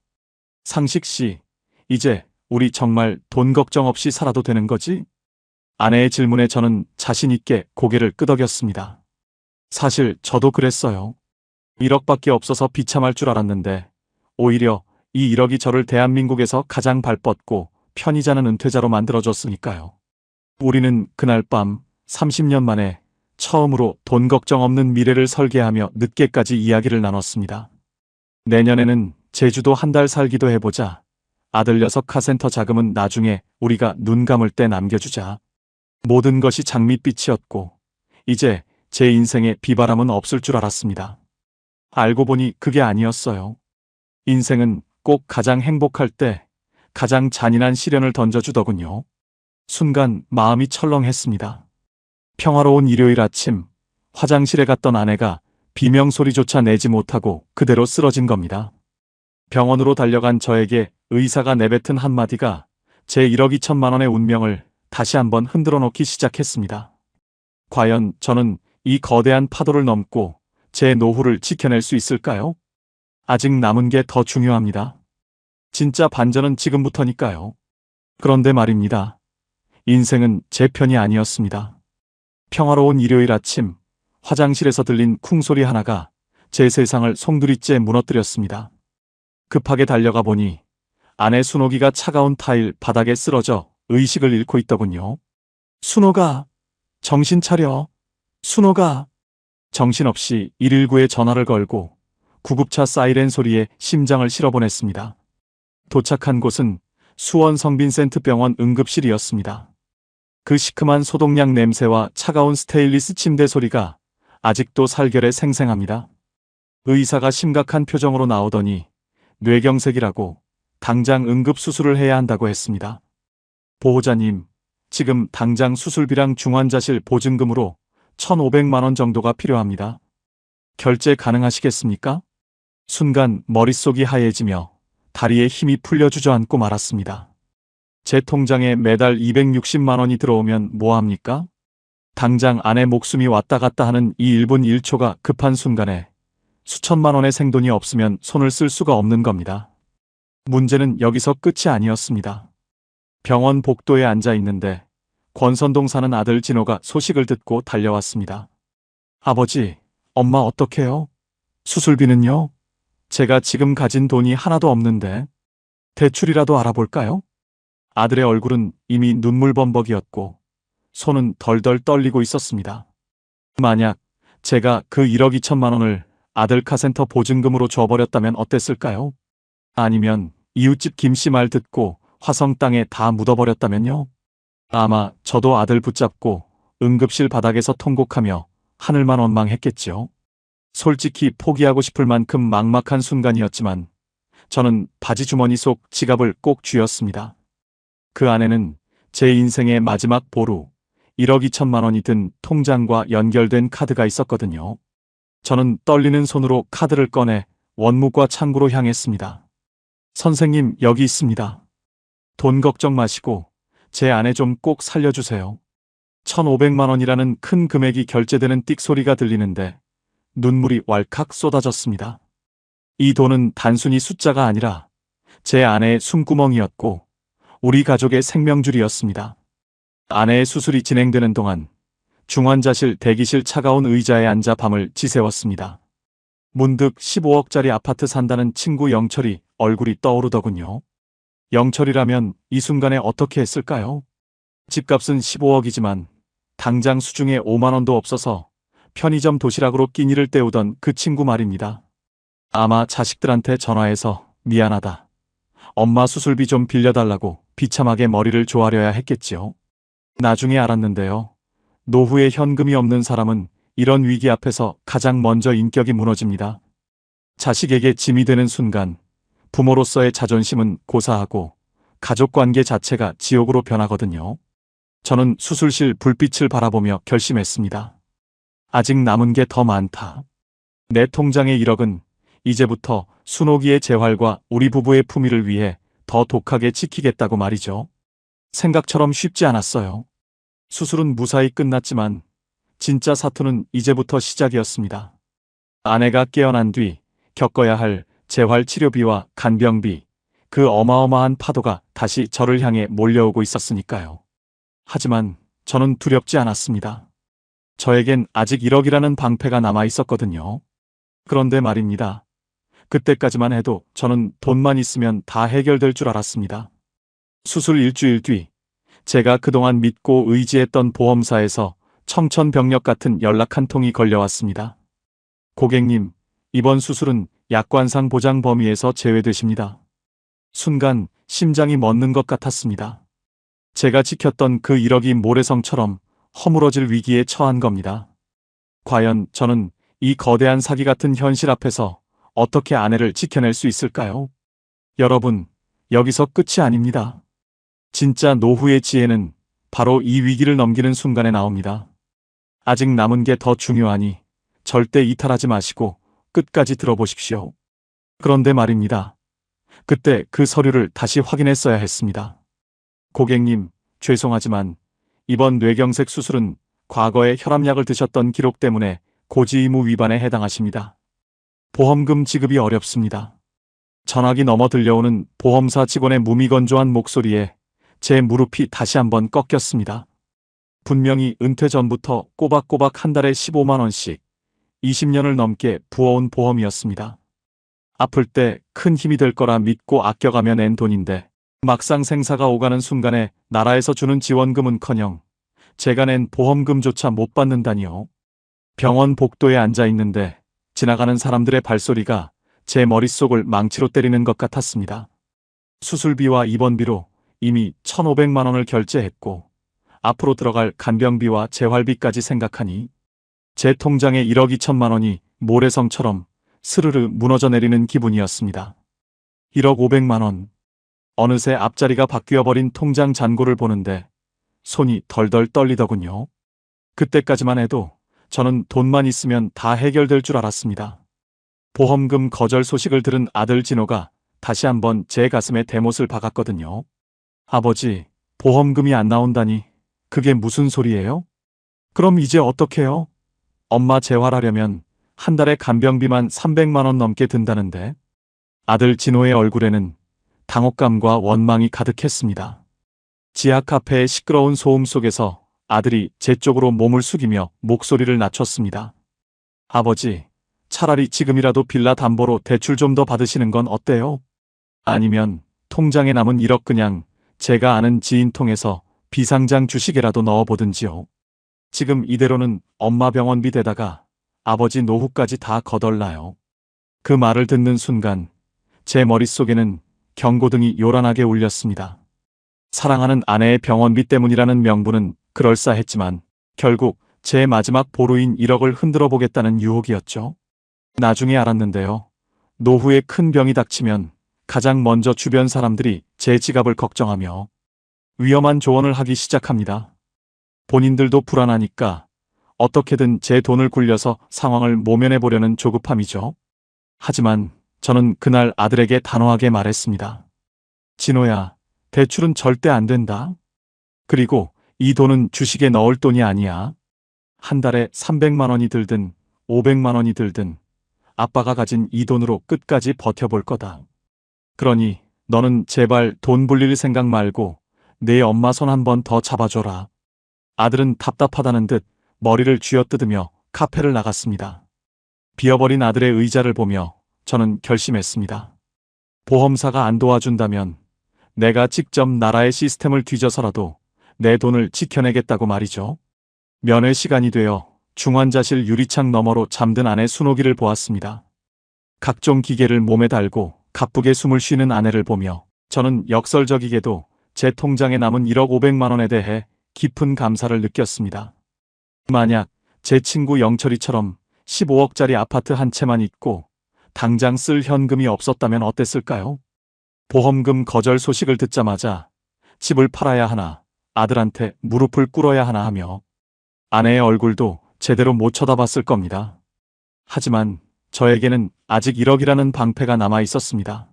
상식 씨, 이제 우리 정말 돈 걱정 없이 살아도 되는 거지? 아내의 질문에 저는 자신 있게 고개를 끄덕였습니다. 사실 저도 그랬어요. 1억밖에 없어서 비참할 줄 알았는데 오히려 이 1억이 저를 대한민국에서 가장 발뻗고 편히 자는 은퇴자로 만들어줬으니까요. 우리는 그날 밤 30년 만에 처음으로 돈 걱정 없는 미래를 설계하며 늦게까지 이야기를 나눴습니다. 내년에는 제주도 한 달 살기도 해보자. 아들 녀석 카센터 자금은 나중에 우리가 눈 감을 때 남겨주자. 모든 것이 장밋빛이었고 이제 제 인생에 비바람은 없을 줄 알았습니다. 알고 보니 그게 아니었어요. 인생은 꼭 가장 행복할 때 가장 잔인한 시련을 던져주더군요. 순간 마음이 철렁했습니다. 평화로운 일요일 아침, 화장실에 갔던 아내가 비명소리조차 내지 못하고 그대로 쓰러진 겁니다. 병원으로 달려간 저에게 의사가 내뱉은 한마디가 제 1억 2천만 원의 운명을 다시 한번 흔들어 놓기 시작했습니다. 과연 저는 이 거대한 파도를 넘고 제 노후를 지켜낼 수 있을까요? 아직 남은 게 더 중요합니다. 진짜 반전은 지금부터니까요. 그런데 말입니다. 인생은 제 편이 아니었습니다. 평화로운 일요일 아침, 화장실에서 들린 쿵소리 하나가 제 세상을 송두리째 무너뜨렸습니다. 급하게 달려가 보니 아내 순옥이가 차가운 타일 바닥에 쓰러져 의식을 잃고 있더군요. 순옥아, 정신 차려. 순옥아. 정신없이 119에 전화를 걸고 구급차 사이렌 소리에 심장을 실어보냈습니다. 도착한 곳은 수원 성빈센트 병원 응급실이었습니다. 그 시큼한 소독약 냄새와 차가운 스테인리스 침대 소리가 아직도 살결에 생생합니다. 의사가 심각한 표정으로 나오더니 뇌경색이라고 당장 응급수술을 해야 한다고 했습니다. 보호자님, 지금 당장 수술비랑 중환자실 보증금으로 1,500만 원 정도가 필요합니다. 결제 가능하시겠습니까? 순간 머릿속이 하얘지며 다리에 힘이 풀려 주저앉고 말았습니다. 제 통장에 매달 260만 원이 들어오면 뭐합니까? 당장 아내 목숨이 왔다 갔다 하는 이 1분 1초가 급한 순간에 수천만 원의 생돈이 없으면 손을 쓸 수가 없는 겁니다. 문제는 여기서 끝이 아니었습니다. 병원 복도에 앉아 있는데 권선동 사는 아들 진호가 소식을 듣고 달려왔습니다. 아버지, 엄마 어떡해요? 수술비는요? 제가 지금 가진 돈이 하나도 없는데 대출이라도 알아볼까요? 아들의 얼굴은 이미 눈물범벅이었고 손은 덜덜 떨리고 있었습니다. 만약 제가 그 1억 2천만 원을 아들 카센터 보증금으로 줘버렸다면 어땠을까요? 아니면 이웃집 김씨 말 듣고 화성 땅에 다 묻어버렸다면요? 아마 저도 아들 붙잡고 응급실 바닥에서 통곡하며 하늘만 원망했겠죠. 솔직히 포기하고 싶을 만큼 막막한 순간이었지만 저는 바지 주머니 속 지갑을 꼭 쥐었습니다. 그 안에는 제 인생의 마지막 보루 1억 2천만 원이 든 통장과 연결된 카드가 있었거든요. 저는 떨리는 손으로 카드를 꺼내 원무과 창구로 향했습니다. 선생님, 여기 있습니다. 돈 걱정 마시고 제 아내 좀 꼭 살려주세요. 1,500만 원이라는 큰 금액이 결제되는 띡 소리가 들리는데 눈물이 왈칵 쏟아졌습니다. 이 돈은 단순히 숫자가 아니라 제 아내의 숨구멍이었고 우리 가족의 생명줄이었습니다. 아내의 수술이 진행되는 동안 중환자실 대기실 차가운 의자에 앉아 밤을 지새웠습니다. 문득 15억짜리 아파트 산다는 친구 영철이 얼굴이 떠오르더군요. 영철이라면 이 순간에 어떻게 했을까요? 집값은 15억이지만 당장 수중에 5만 원도 없어서 편의점 도시락으로 끼니를 때우던 그 친구 말입니다. 아마 자식들한테 전화해서 미안하다, 엄마 수술비 좀 빌려달라고 비참하게 머리를 조아려야 했겠지요. 나중에 알았는데요. 노후에 현금이 없는 사람은 이런 위기 앞에서 가장 먼저 인격이 무너집니다. 자식에게 짐이 되는 순간 부모로서의 자존심은 고사하고 가족관계 자체가 지옥으로 변하거든요. 저는 수술실 불빛을 바라보며 결심했습니다. 아직 남은 게 더 많다. 내 통장의 1억은 이제부터 순옥이의 재활과 우리 부부의 품위를 위해 더 독하게 지키겠다고 말이죠. 생각처럼 쉽지 않았어요. 수술은 무사히 끝났지만 진짜 사투는 이제부터 시작이었습니다. 아내가 깨어난 뒤 겪어야 할 재활 치료비와 간병비, 그 어마어마한 파도가 다시 저를 향해 몰려오고 있었으니까요. 하지만 저는 두렵지 않았습니다. 저에겐 아직 1억이라는 방패가 남아 있었거든요. 그런데 말입니다. 그때까지만 해도 저는 돈만 있으면 다 해결될 줄 알았습니다. 수술 일주일 뒤, 제가 그동안 믿고 의지했던 보험사에서 청천벽력 같은 연락 한 통이 걸려왔습니다. 고객님, 이번 수술은 약관상 보장 범위에서 제외되십니다. 순간 심장이 멎는 것 같았습니다. 제가 지켰던 그 1억이 모래성처럼 허물어질 위기에 처한 겁니다. 과연 저는 이 거대한 사기 같은 현실 앞에서 어떻게 아내를 지켜낼 수 있을까요? 여러분, 여기서 끝이 아닙니다. 진짜 노후의 지혜는 바로 이 위기를 넘기는 순간에 나옵니다. 아직 남은 게 더 중요하니 절대 이탈하지 마시고 끝까지 들어보십시오. 그런데 말입니다. 그때 그 서류를 다시 확인했어야 했습니다. 고객님, 죄송하지만 이번 뇌경색 수술은 과거에 혈압약을 드셨던 기록 때문에 고지 의무 위반에 해당하십니다. 보험금 지급이 어렵습니다. 전화기 넘어 들려오는 보험사 직원의 무미건조한 목소리에 제 무릎이 다시 한번 꺾였습니다. 분명히 은퇴 전부터 꼬박꼬박 한 달에 15만 원씩 20년을 넘게 부어온 보험이었습니다. 아플 때 큰 힘이 될 거라 믿고 아껴가며 낸 돈인데 막상 생사가 오가는 순간에 나라에서 주는 지원금은커녕 제가 낸 보험금조차 못 받는다니요. 병원 복도에 앉아 있는데 지나가는 사람들의 발소리가 제 머릿속을 망치로 때리는 것 같았습니다. 수술비와 입원비로 이미 1,500만 원을 결제했고 앞으로 들어갈 간병비와 재활비까지 생각하니 제 통장에 1억 2천만 원이 모래성처럼 스르르 무너져 내리는 기분이었습니다. 1억 500만 원. 어느새 앞자리가 바뀌어버린 통장 잔고를 보는데 손이 덜덜 떨리더군요. 그때까지만 해도 저는 돈만 있으면 다 해결될 줄 알았습니다. 보험금 거절 소식을 들은 아들 진호가 다시 한번 제 가슴에 대못을 박았거든요. 아버지, 보험금이 안 나온다니 그게 무슨 소리예요? 그럼 이제 어떡해요? 엄마 재활하려면 한 달에 간병비만 300만 원 넘게 든다는데. 아들 진호의 얼굴에는 당혹감과 원망이 가득했습니다. 지하 카페의 시끄러운 소음 속에서 아들이 제 쪽으로 몸을 숙이며 목소리를 낮췄습니다. 아버지, 차라리 지금이라도 빌라 담보로 대출 좀 더 받으시는 건 어때요? 아니면 통장에 남은 1억 그냥 제가 아는 지인 통해서 비상장 주식에라도 넣어보든지요. 지금 이대로는 엄마 병원비 대다가 아버지 노후까지 다 거덜나요. 그 말을 듣는 순간 제 머릿속에는 경고등이 요란하게 울렸습니다. 사랑하는 아내의 병원비 때문이라는 명분은 그럴싸했지만 결국 제 마지막 보루인 1억을 흔들어 보겠다는 유혹이었죠. 나중에 알았는데요. 노후에 큰 병이 닥치면 가장 먼저 주변 사람들이 제 지갑을 걱정하며 위험한 조언을 하기 시작합니다. 본인들도 불안하니까 어떻게든 제 돈을 굴려서 상황을 모면해 보려는 조급함이죠. 하지만 저는 그날 아들에게 단호하게 말했습니다. 진호야, 대출은 절대 안 된다. 그리고 이 돈은 주식에 넣을 돈이 아니야. 한 달에 300만 원이 들든 500만 원이 들든 아빠가 가진 이 돈으로 끝까지 버텨볼 거다. 그러니 너는 제발 돈 불릴 생각 말고 내 엄마 손 한 번 더 잡아줘라. 아들은 답답하다는 듯 머리를 쥐어뜯으며 카페를 나갔습니다. 비어버린 아들의 의자를 보며 저는 결심했습니다. 보험사가 안 도와준다면 내가 직접 나라의 시스템을 뒤져서라도 내 돈을 지켜내겠다고 말이죠. 면회 시간이 되어 중환자실 유리창 너머로 잠든 아내 순옥이를 보았습니다. 각종 기계를 몸에 달고 가쁘게 숨을 쉬는 아내를 보며 저는 역설적이게도 제 통장에 남은 1억 500만 원에 대해 깊은 감사를 느꼈습니다. 만약 제 친구 영철이처럼 15억짜리 아파트 한 채만 있고 당장 쓸 현금이 없었다면 어땠을까요? 보험금 거절 소식을 듣자마자 집을 팔아야 하나, 아들한테 무릎을 꿇어야 하나 하며 아내의 얼굴도 제대로 못 쳐다봤을 겁니다. 하지만 저에게는 아직 1억이라는 방패가 남아 있었습니다.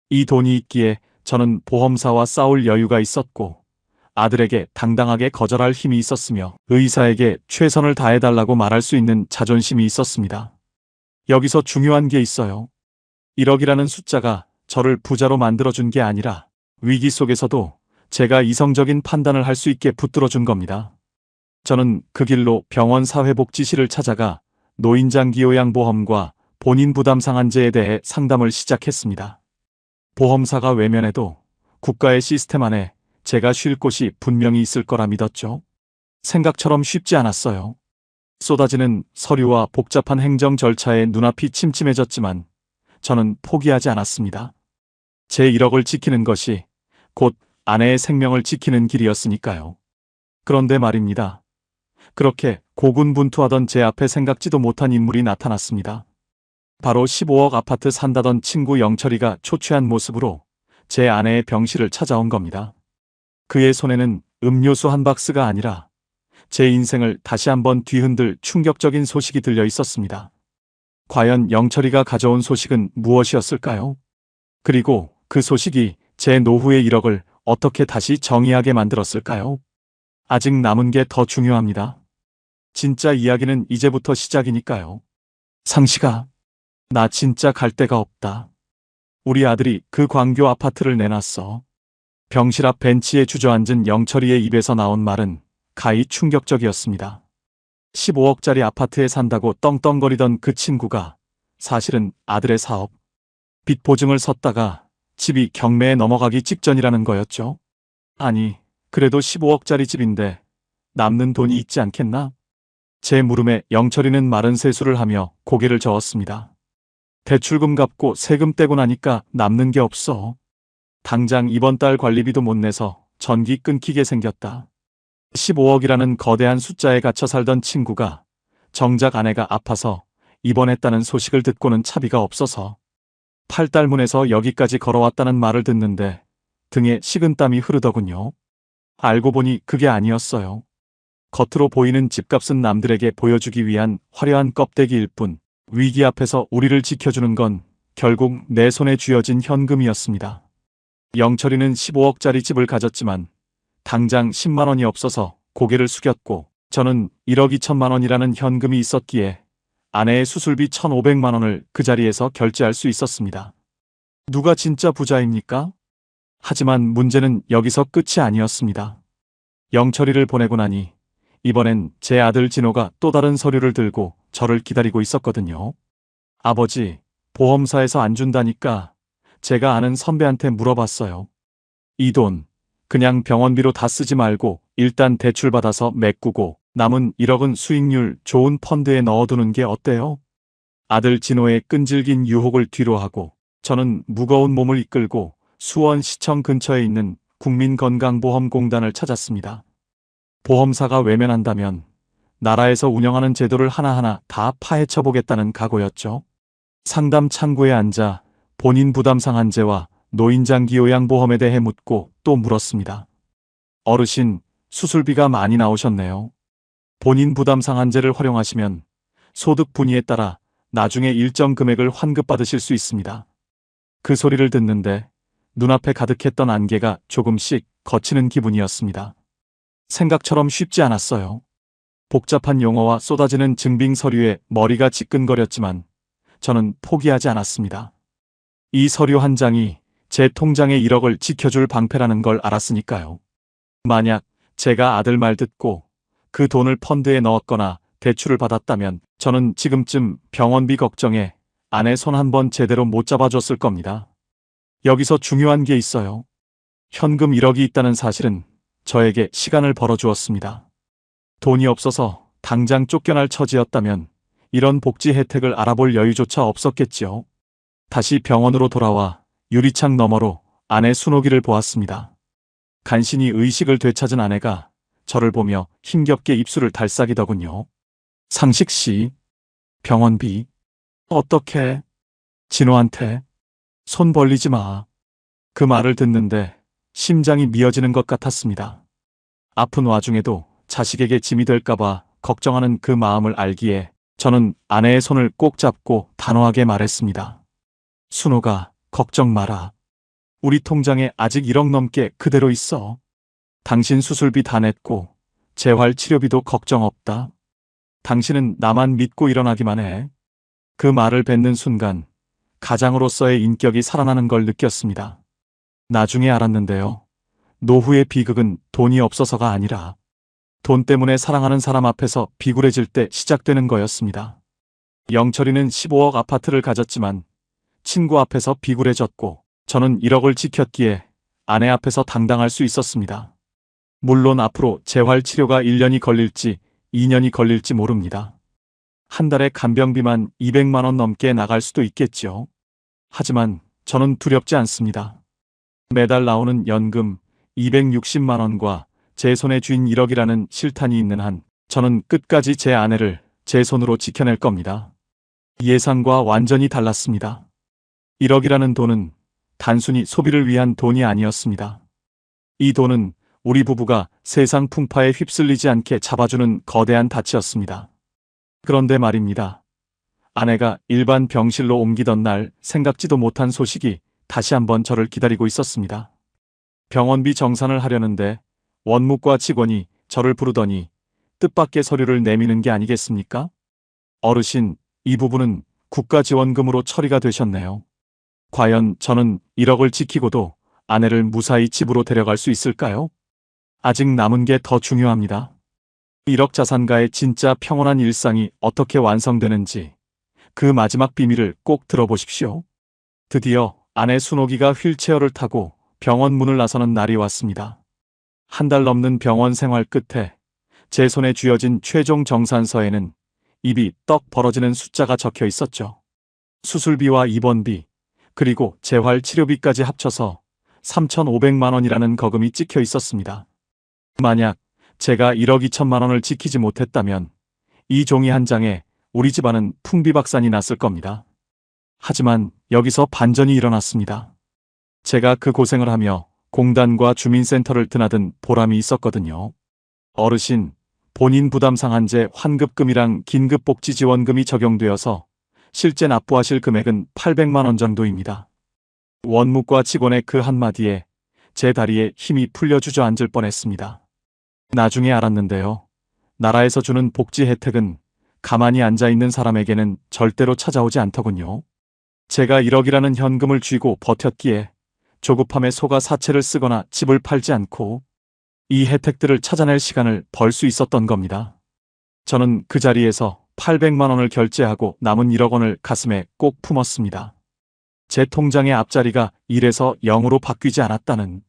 이 돈이 있기에 저는 보험사와 싸울 여유가 있었고 아들에게 당당하게 거절할 힘이 있었으며 의사에게 최선을 다해달라고 말할 수 있는 자존심이 있었습니다. 여기서 중요한 게 있어요. 1억이라는 숫자가 저를 부자로 만들어준 게 아니라 위기 속에서도 제가 이성적인 판단을 할 수 있게 붙들어준 겁니다. 저는 그 길로 병원 사회복지실을 찾아가 노인장기요양보험과 본인 부담 상한제에 대해 상담을 시작했습니다. 보험사가 외면해도 국가의 시스템 안에 제가 쉴 곳이 분명히 있을 거라 믿었죠. 생각처럼 쉽지 않았어요. 쏟아지는 서류와 복잡한 행정 절차에 눈앞이 침침해졌지만 저는 포기하지 않았습니다. 제 1억을 지키는 것이 곧 아내의 생명을 지키는 길이었으니까요. 그런데 말입니다. 그렇게 고군분투하던 제 앞에 생각지도 못한 인물이 나타났습니다. 바로 15억 아파트 산다던 친구 영철이가 초췌한 모습으로 제 아내의 병실을 찾아온 겁니다. 그의 손에는 음료수 한 박스가 아니라 제 인생을 다시 한번 뒤흔들 충격적인 소식이 들려 있었습니다. 과연 영철이가 가져온 소식은 무엇이었을까요? 그리고 그 소식이 제 노후의 1억을 어떻게 다시 정의하게 만들었을까요? 아직 남은 게 더 중요합니다. 진짜 이야기는 이제부터 시작이니까요. 상식아, 나 진짜 갈 데가 없다. 우리 아들이 그 광교 아파트를 내놨어. 병실 앞 벤치에 주저앉은 영철이의 입에서 나온 말은 가히 충격적이었습니다. 15억짜리 아파트에 산다고 떵떵거리던 그 친구가 사실은 아들의 사업, 빚 보증을 섰다가 집이 경매에 넘어가기 직전이라는 거였죠. 아니, 그래도 15억짜리 집인데 남는 돈이 있지 않겠나? 제 물음에 영철이는 마른 세수를 하며 고개를 저었습니다. 대출금 갚고 세금 떼고 나니까 남는 게 없어. 당장 이번 달 관리비도 못 내서 전기 끊기게 생겼다. 15억이라는 거대한 숫자에 갇혀 살던 친구가 정작 아내가 아파서 입원했다는 소식을 듣고는 차비가 없어서 팔달문에서 여기까지 걸어왔다는 말을 듣는데 등에 식은땀이 흐르더군요. 알고 보니 그게 아니었어요. 겉으로 보이는 집값은 남들에게 보여주기 위한 화려한 껍데기일 뿐 위기 앞에서 우리를 지켜주는 건 결국 내 손에 쥐어진 현금이었습니다. 영철이는 15억짜리 집을 가졌지만 당장 10만 원이 없어서 고개를 숙였고 저는 1억 2천만 원이라는 현금이 있었기에 아내의 수술비 1,500만 원을 그 자리에서 결제할 수 있었습니다. 누가 진짜 부자입니까? 하지만 문제는 여기서 끝이 아니었습니다. 영철이를 보내고 나니 이번엔 제 아들 진호가 또 다른 서류를 들고 저를 기다리고 있었거든요. 아버지, 보험사에서 안 준다니까 제가 아는 선배한테 물어봤어요. 이 돈 그냥 병원비로 다 쓰지 말고 일단 대출받아서 메꾸고 남은 1억은 수익률 좋은 펀드에 넣어두는 게 어때요? 아들 진호의 끈질긴 유혹을 뒤로하고 저는 무거운 몸을 이끌고 수원시청 근처에 있는 국민건강보험공단을 찾았습니다. 보험사가 외면한다면 나라에서 운영하는 제도를 하나하나 다 파헤쳐보겠다는 각오였죠. 상담 창구에 앉아 본인 부담 상한제와 노인장기요양보험에 대해 묻고 또 물었습니다. 어르신, 수술비가 많이 나오셨네요. 본인 부담 상한제를 활용하시면 소득 분위에 따라 나중에 일정 금액을 환급받으실 수 있습니다. 그 소리를 듣는데 눈앞에 가득했던 안개가 조금씩 걷히는 기분이었습니다. 생각처럼 쉽지 않았어요. 복잡한 용어와 쏟아지는 증빙 서류에 머리가 지끈거렸지만 저는 포기하지 않았습니다. 이 서류 한 장이 제 통장에 1억을 지켜줄 방패라는 걸 알았으니까요. 만약 제가 아들 말 듣고 그 돈을 펀드에 넣었거나 대출을 받았다면 저는 지금쯤 병원비 걱정에 아내 손 한 번 제대로 못 잡아줬을 겁니다. 여기서 중요한 게 있어요. 현금 1억이 있다는 사실은 저에게 시간을 벌어주었습니다. 돈이 없어서 당장 쫓겨날 처지였다면 이런 복지 혜택을 알아볼 여유조차 없었겠지요. 다시 병원으로 돌아와 유리창 너머로 아내 순옥이를 보았습니다. 간신히 의식을 되찾은 아내가 저를 보며 힘겹게 입술을 달싹이더군요. 상식 씨, 병원비 어떻게? 진호한테 손 벌리지 마. 그 말을 듣는데 심장이 미어지는 것 같았습니다. 아픈 와중에도 자식에게 짐이 될까봐 걱정하는 그 마음을 알기에 저는 아내의 손을 꼭 잡고 단호하게 말했습니다. 순호가 걱정 마라. 우리 통장에 아직 1억 넘게 그대로 있어. 당신 수술비 다 냈고 재활 치료비도 걱정 없다. 당신은 나만 믿고 일어나기만 해. 그 말을 뱉는 순간 가장으로서의 인격이 살아나는 걸 느꼈습니다. 나중에 알았는데요. 노후의 비극은 돈이 없어서가 아니라 돈 때문에 사랑하는 사람 앞에서 비굴해질 때 시작되는 거였습니다. 영철이는 15억 아파트를 가졌지만 친구 앞에서 비굴해졌고 저는 1억을 지켰기에 아내 앞에서 당당할 수 있었습니다. 물론 앞으로 재활 치료가 1년이 걸릴지 2년이 걸릴지 모릅니다. 한 달에 간병비만 200만 원 넘게 나갈 수도 있겠지요. 하지만 저는 두렵지 않습니다. 매달 나오는 연금 260만 원과 제 손에 쥔 1억이라는 실탄이 있는 한 저는 끝까지 제 아내를 제 손으로 지켜낼 겁니다. 예상과 완전히 달랐습니다. 1억이라는 돈은 단순히 소비를 위한 돈이 아니었습니다. 이 돈은 우리 부부가 세상 풍파에 휩쓸리지 않게 잡아주는 거대한 닻이었습니다. 그런데 말입니다. 아내가 일반 병실로 옮기던 날 생각지도 못한 소식이 다시 한번 저를 기다리고 있었습니다. 병원비 정산을 하려는데 원무과 직원이 저를 부르더니 뜻밖의 서류를 내미는 게 아니겠습니까? 어르신, 이 부분은 국가지원금으로 처리가 되셨네요. 과연 저는 1억을 지키고도 아내를 무사히 집으로 데려갈 수 있을까요? 아직 남은 게 더 중요합니다. 1억 자산가의 진짜 평온한 일상이 어떻게 완성되는지 그 마지막 비밀을 꼭 들어보십시오. 드디어 아내 순옥이가 휠체어를 타고 병원 문을 나서는 날이 왔습니다. 한 달 넘는 병원 생활 끝에 제 손에 쥐어진 최종 정산서에는 입이 떡 벌어지는 숫자가 적혀 있었죠. 수술비와 입원비, 그리고 재활 치료비까지 합쳐서 3,500만 원이라는 거금이 찍혀 있었습니다. 만약 제가 1억 2천만 원을 지키지 못했다면 이 종이 한 장에 우리 집안은 풍비박산이 났을 겁니다. 하지만 여기서 반전이 일어났습니다. 제가 그 고생을 하며 공단과 주민센터를 드나든 보람이 있었거든요. 어르신, 본인 부담 상한제 환급금이랑 긴급복지지원금이 적용되어서 실제 납부하실 금액은 800만 원 정도입니다. 원무과 직원의 그 한마디에 제 다리에 힘이 풀려 주저앉을 뻔했습니다. 나중에 알았는데요. 나라에서 주는 복지 혜택은 가만히 앉아있는 사람에게는 절대로 찾아오지 않더군요. 제가 1억이라는 현금을 쥐고 버텼기에 조급함에 속아 사채를 쓰거나 집을 팔지 않고 이 혜택들을 찾아낼 시간을 벌 수 있었던 겁니다. 저는 그 자리에서 800만 원을 결제하고 남은 1억 원을 가슴에 꼭 품었습니다. 제 통장의 앞자리가 1에서 0으로 바뀌지 않았다는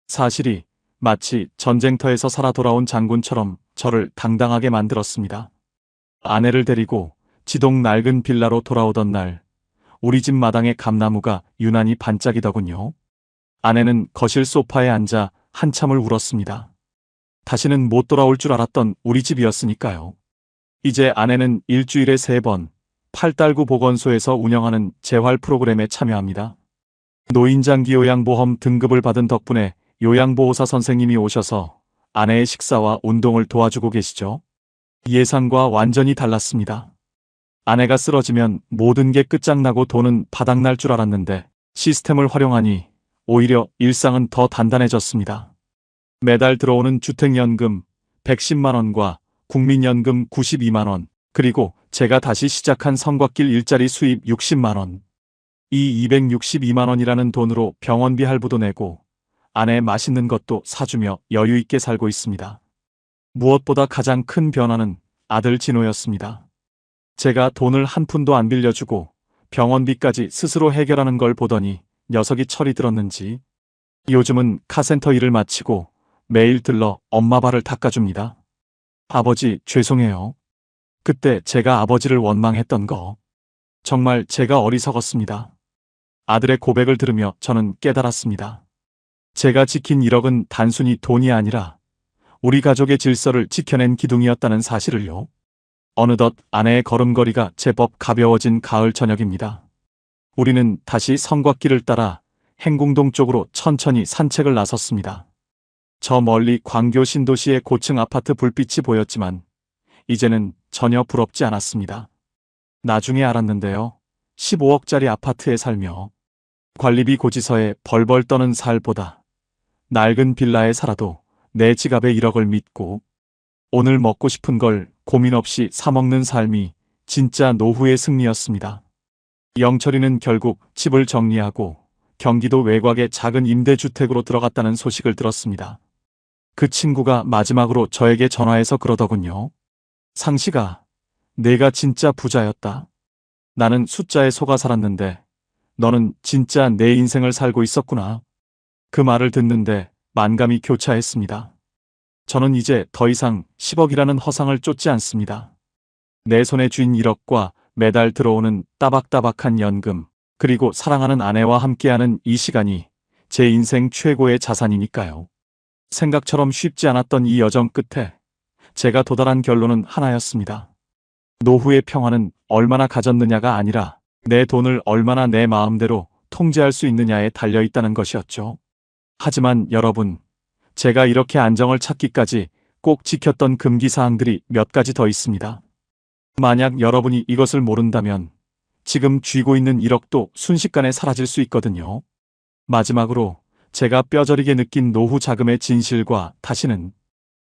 사실이 마치 전쟁터에서 살아 돌아온 장군처럼 저를 당당하게 만들었습니다. 아내를 데리고 지동 낡은 빌라로 돌아오던 날 우리 집 마당의 감나무가 유난히 반짝이더군요. 아내는 거실 소파에 앉아 한참을 울었습니다. 다시는 못 돌아올 줄 알았던 우리 집이었으니까요. 이제 아내는 일주일에 3번 팔달구 보건소에서 운영하는 재활 프로그램에 참여합니다. 노인장기 요양보험 등급을 받은 덕분에 요양보호사 선생님이 오셔서 아내의 식사와 운동을 도와주고 계시죠. 예상과 완전히 달랐습니다. 아내가 쓰러지면 모든 게 끝장나고 돈은 바닥날 줄 알았는데 시스템을 활용하니 오히려 일상은 더 단단해졌습니다. 매달 들어오는 주택연금 110만 원과 국민연금 92만 원, 그리고 제가 다시 시작한 성곽길 일자리 수입 60만 원. 이 262만 원이라는 돈으로 병원비 할부도 내고 아내 맛있는 것도 사주며 여유 있게 살고 있습니다. 무엇보다 가장 큰 변화는 아들 진호였습니다. 제가 돈을 한 푼도 안 빌려주고 병원비까지 스스로 해결하는 걸 보더니 녀석이 철이 들었는지 요즘은 카센터 일을 마치고 매일 들러 엄마 발을 닦아줍니다. 아버지, 죄송해요. 그때 제가 아버지를 원망했던 거. 정말 제가 어리석었습니다. 아들의 고백을 들으며 저는 깨달았습니다. 제가 지킨 1억은 단순히 돈이 아니라 우리 가족의 질서를 지켜낸 기둥이었다는 사실을요. 어느덧 아내의 걸음걸이가 제법 가벼워진 가을 저녁입니다. 우리는 다시 성곽길을 따라 행궁동 쪽으로 천천히 산책을 나섰습니다. 저 멀리 광교 신도시의 고층 아파트 불빛이 보였지만 이제는 전혀 부럽지 않았습니다. 나중에 알았는데요. 15억짜리 아파트에 살며 관리비 고지서에 벌벌 떠는 살보다 낡은 빌라에 살아도 내 지갑에 1억을 믿고 오늘 먹고 싶은 걸 고민 없이 사먹는 삶이 진짜 노후의 승리였습니다. 영철이는 결국 집을 정리하고 경기도 외곽의 작은 임대주택으로 들어갔다는 소식을 들었습니다. 그 친구가 마지막으로 저에게 전화해서 그러더군요. 상식아, 내가 진짜 부자였다. 나는 숫자에 속아 살았는데 너는 진짜 내 인생을 살고 있었구나. 그 말을 듣는데 만감이 교차했습니다. 저는 이제 더 이상 10억이라는 허상을 쫓지 않습니다. 내 손에 쥔 1억과 매달 들어오는 따박따박한 연금, 그리고 사랑하는 아내와 함께하는 이 시간이 제 인생 최고의 자산이니까요. 생각처럼 쉽지 않았던 이 여정 끝에 제가 도달한 결론은 하나였습니다. 노후의 평화는 얼마나 가졌느냐가 아니라 내 돈을 얼마나 내 마음대로 통제할 수 있느냐에 달려있다는 것이었죠. 하지만 여러분, 제가 이렇게 안정을 찾기까지 꼭 지켰던 금기사항들이 몇 가지 더 있습니다. 만약 여러분이 이것을 모른다면 지금 쥐고 있는 1억도 순식간에 사라질 수 있거든요. 마지막으로 제가 뼈저리게 느낀 노후 자금의 진실과 다시는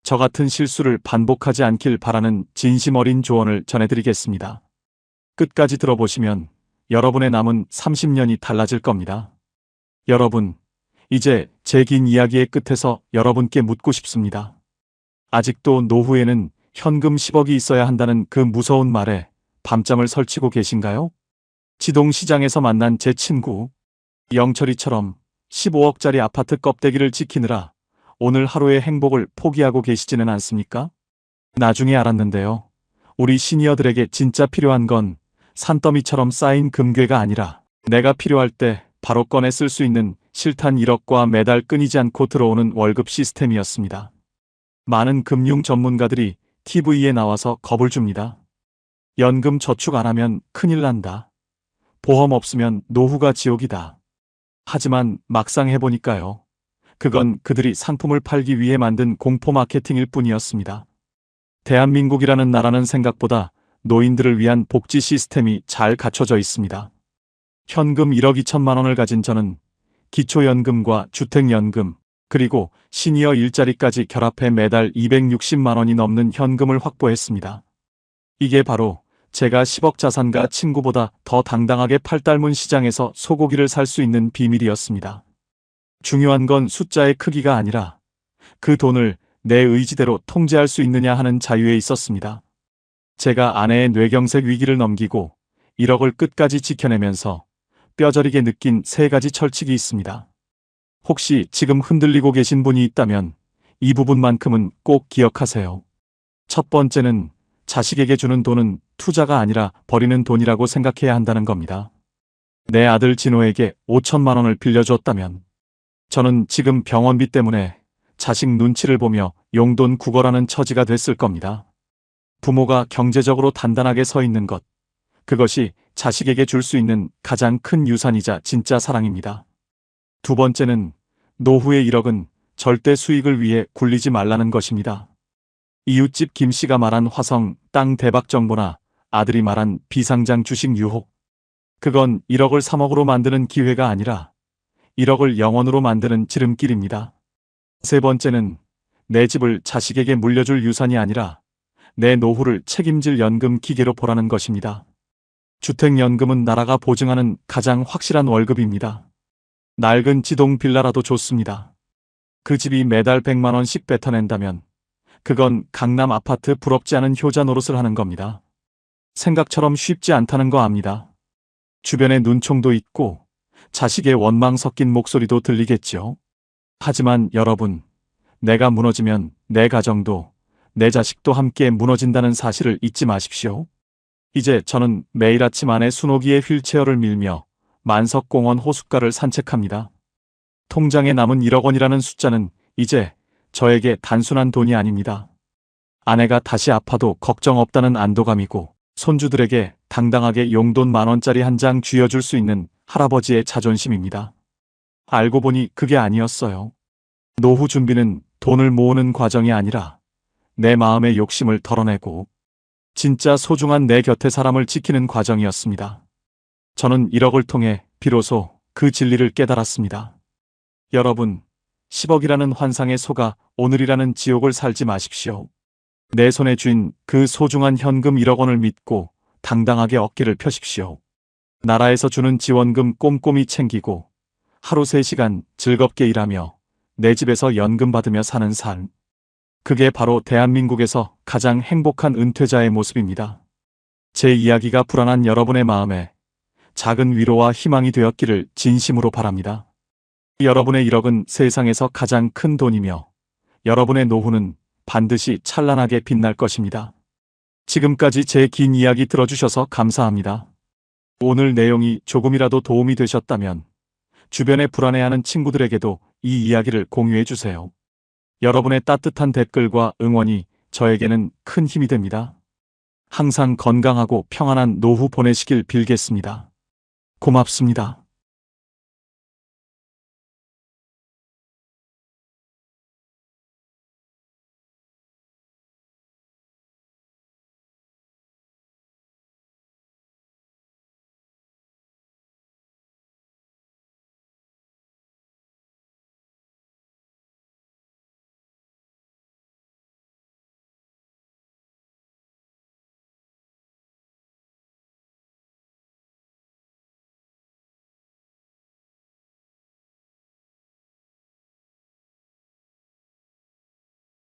저 같은 실수를 반복하지 않길 바라는 진심 어린 조언을 전해드리겠습니다. 끝까지 들어보시면 여러분의 남은 30년이 달라질 겁니다. 여러분, 이제 제 긴 이야기의 끝에서 여러분께 묻고 싶습니다. 아직도 노후에는 현금 10억이 있어야 한다는 그 무서운 말에 밤잠을 설치고 계신가요? 지동시장에서 만난 제 친구 영철이처럼 15억짜리 아파트 껍데기를 지키느라 오늘 하루의 행복을 포기하고 계시지는 않습니까? 나중에 알았는데요. 우리 시니어들에게 진짜 필요한 건 산더미처럼 쌓인 금괴가 아니라 내가 필요할 때 바로 꺼내 쓸 수 있는 실탄 1억과 매달 끊이지 않고 들어오는 월급 시스템이었습니다. 많은 금융 전문가들이 TV에 나와서 겁을 줍니다. 연금 저축 안 하면 큰일 난다. 보험 없으면 노후가 지옥이다. 하지만 막상 해보니까요. 그건 그들이 상품을 팔기 위해 만든 공포 마케팅일 뿐이었습니다. 대한민국이라는 나라는 생각보다 노인들을 위한 복지 시스템이 잘 갖춰져 있습니다. 현금 1억 2천만 원을 가진 저는 기초연금과 주택연금, 그리고 시니어 일자리까지 결합해 매달 260만 원이 넘는 현금을 확보했습니다. 이게 바로 제가 10억 자산가 친구보다 더 당당하게 팔달문 시장에서 소고기를 살 수 있는 비밀이었습니다. 중요한 건 숫자의 크기가 아니라 그 돈을 내 의지대로 통제할 수 있느냐 하는 자유에 있었습니다. 제가 아내의 뇌경색 위기를 넘기고 1억을 끝까지 지켜내면서 뼈저리게 느낀 3가지 철칙이 있습니다. 혹시 지금 흔들리고 계신 분이 있다면 이 부분만큼은 꼭 기억하세요. 첫 번째는 자식에게 주는 돈은 투자가 아니라 버리는 돈이라고 생각해야 한다는 겁니다. 내 아들 진호에게 5천만 원을 빌려줬다면 저는 지금 병원비 때문에 자식 눈치를 보며 용돈 구걸하는 처지가 됐을 겁니다. 부모가 경제적으로 단단하게 서 있는 것, 그것이 자식에게 줄 수 있는 가장 큰 유산이자 진짜 사랑입니다. 두 번째는 노후의 1억은 절대 수익을 위해 굴리지 말라는 것입니다. 이웃집 김씨가 말한 화성 땅 대박 정보나 아들이 말한 비상장 주식 유혹, 그건 1억을 3억으로 만드는 기회가 아니라 1억을 영원으로 만드는 지름길입니다. 세 번째는 내 집을 자식에게 물려줄 유산이 아니라 내 노후를 책임질 연금 기계로 보라는 것입니다. 주택연금은 나라가 보증하는 가장 확실한 월급입니다. 낡은 지동 빌라라도 좋습니다. 그 집이 매달 100만 원씩 뱉어낸다면 그건 강남 아파트 부럽지 않은 효자 노릇을 하는 겁니다. 생각처럼 쉽지 않다는 거 압니다. 주변에 눈총도 있고 자식의 원망 섞인 목소리도 들리겠죠. 하지만 여러분, 내가 무너지면 내 가정도, 내 자식도 함께 무너진다는 사실을 잊지 마십시오. 이제 저는 매일 아침 아내 순옥이의 휠체어를 밀며 만석공원 호숫가를 산책합니다. 통장에 남은 1억 원이라는 숫자는 이제 저에게 단순한 돈이 아닙니다. 아내가 다시 아파도 걱정 없다는 안도감이고, 손주들에게 당당하게 용돈 10,000원짜리 한 장 쥐어줄 수 있는 할아버지의 자존심입니다. 알고 보니 그게 아니었어요. 노후 준비는 돈을 모으는 과정이 아니라 내 마음의 욕심을 덜어내고 진짜 소중한 내 곁의 사람을 지키는 과정이었습니다. 저는 1억을 통해 비로소 그 진리를 깨달았습니다. 여러분, 10억이라는 환상에 속아 오늘이라는 지옥을 살지 마십시오. 내 손에 쥔 그 소중한 현금 1억 원을 믿고 당당하게 어깨를 펴십시오. 나라에서 주는 지원금 꼼꼼히 챙기고 하루 3시간 즐겁게 일하며 내 집에서 연금 받으며 사는 삶. 그게 바로 대한민국에서 가장 행복한 은퇴자의 모습입니다. 제 이야기가 불안한 여러분의 마음에 작은 위로와 희망이 되었기를 진심으로 바랍니다. 여러분의 1억은 세상에서 가장 큰 돈이며 여러분의 노후는 반드시 찬란하게 빛날 것입니다. 지금까지 제 긴 이야기 들어주셔서 감사합니다. 오늘 내용이 조금이라도 도움이 되셨다면 주변에 불안해하는 친구들에게도 이 이야기를 공유해 주세요. 여러분의 따뜻한 댓글과 응원이 저에게는 큰 힘이 됩니다. 항상 건강하고 평안한 노후 보내시길 빌겠습니다. 고맙습니다.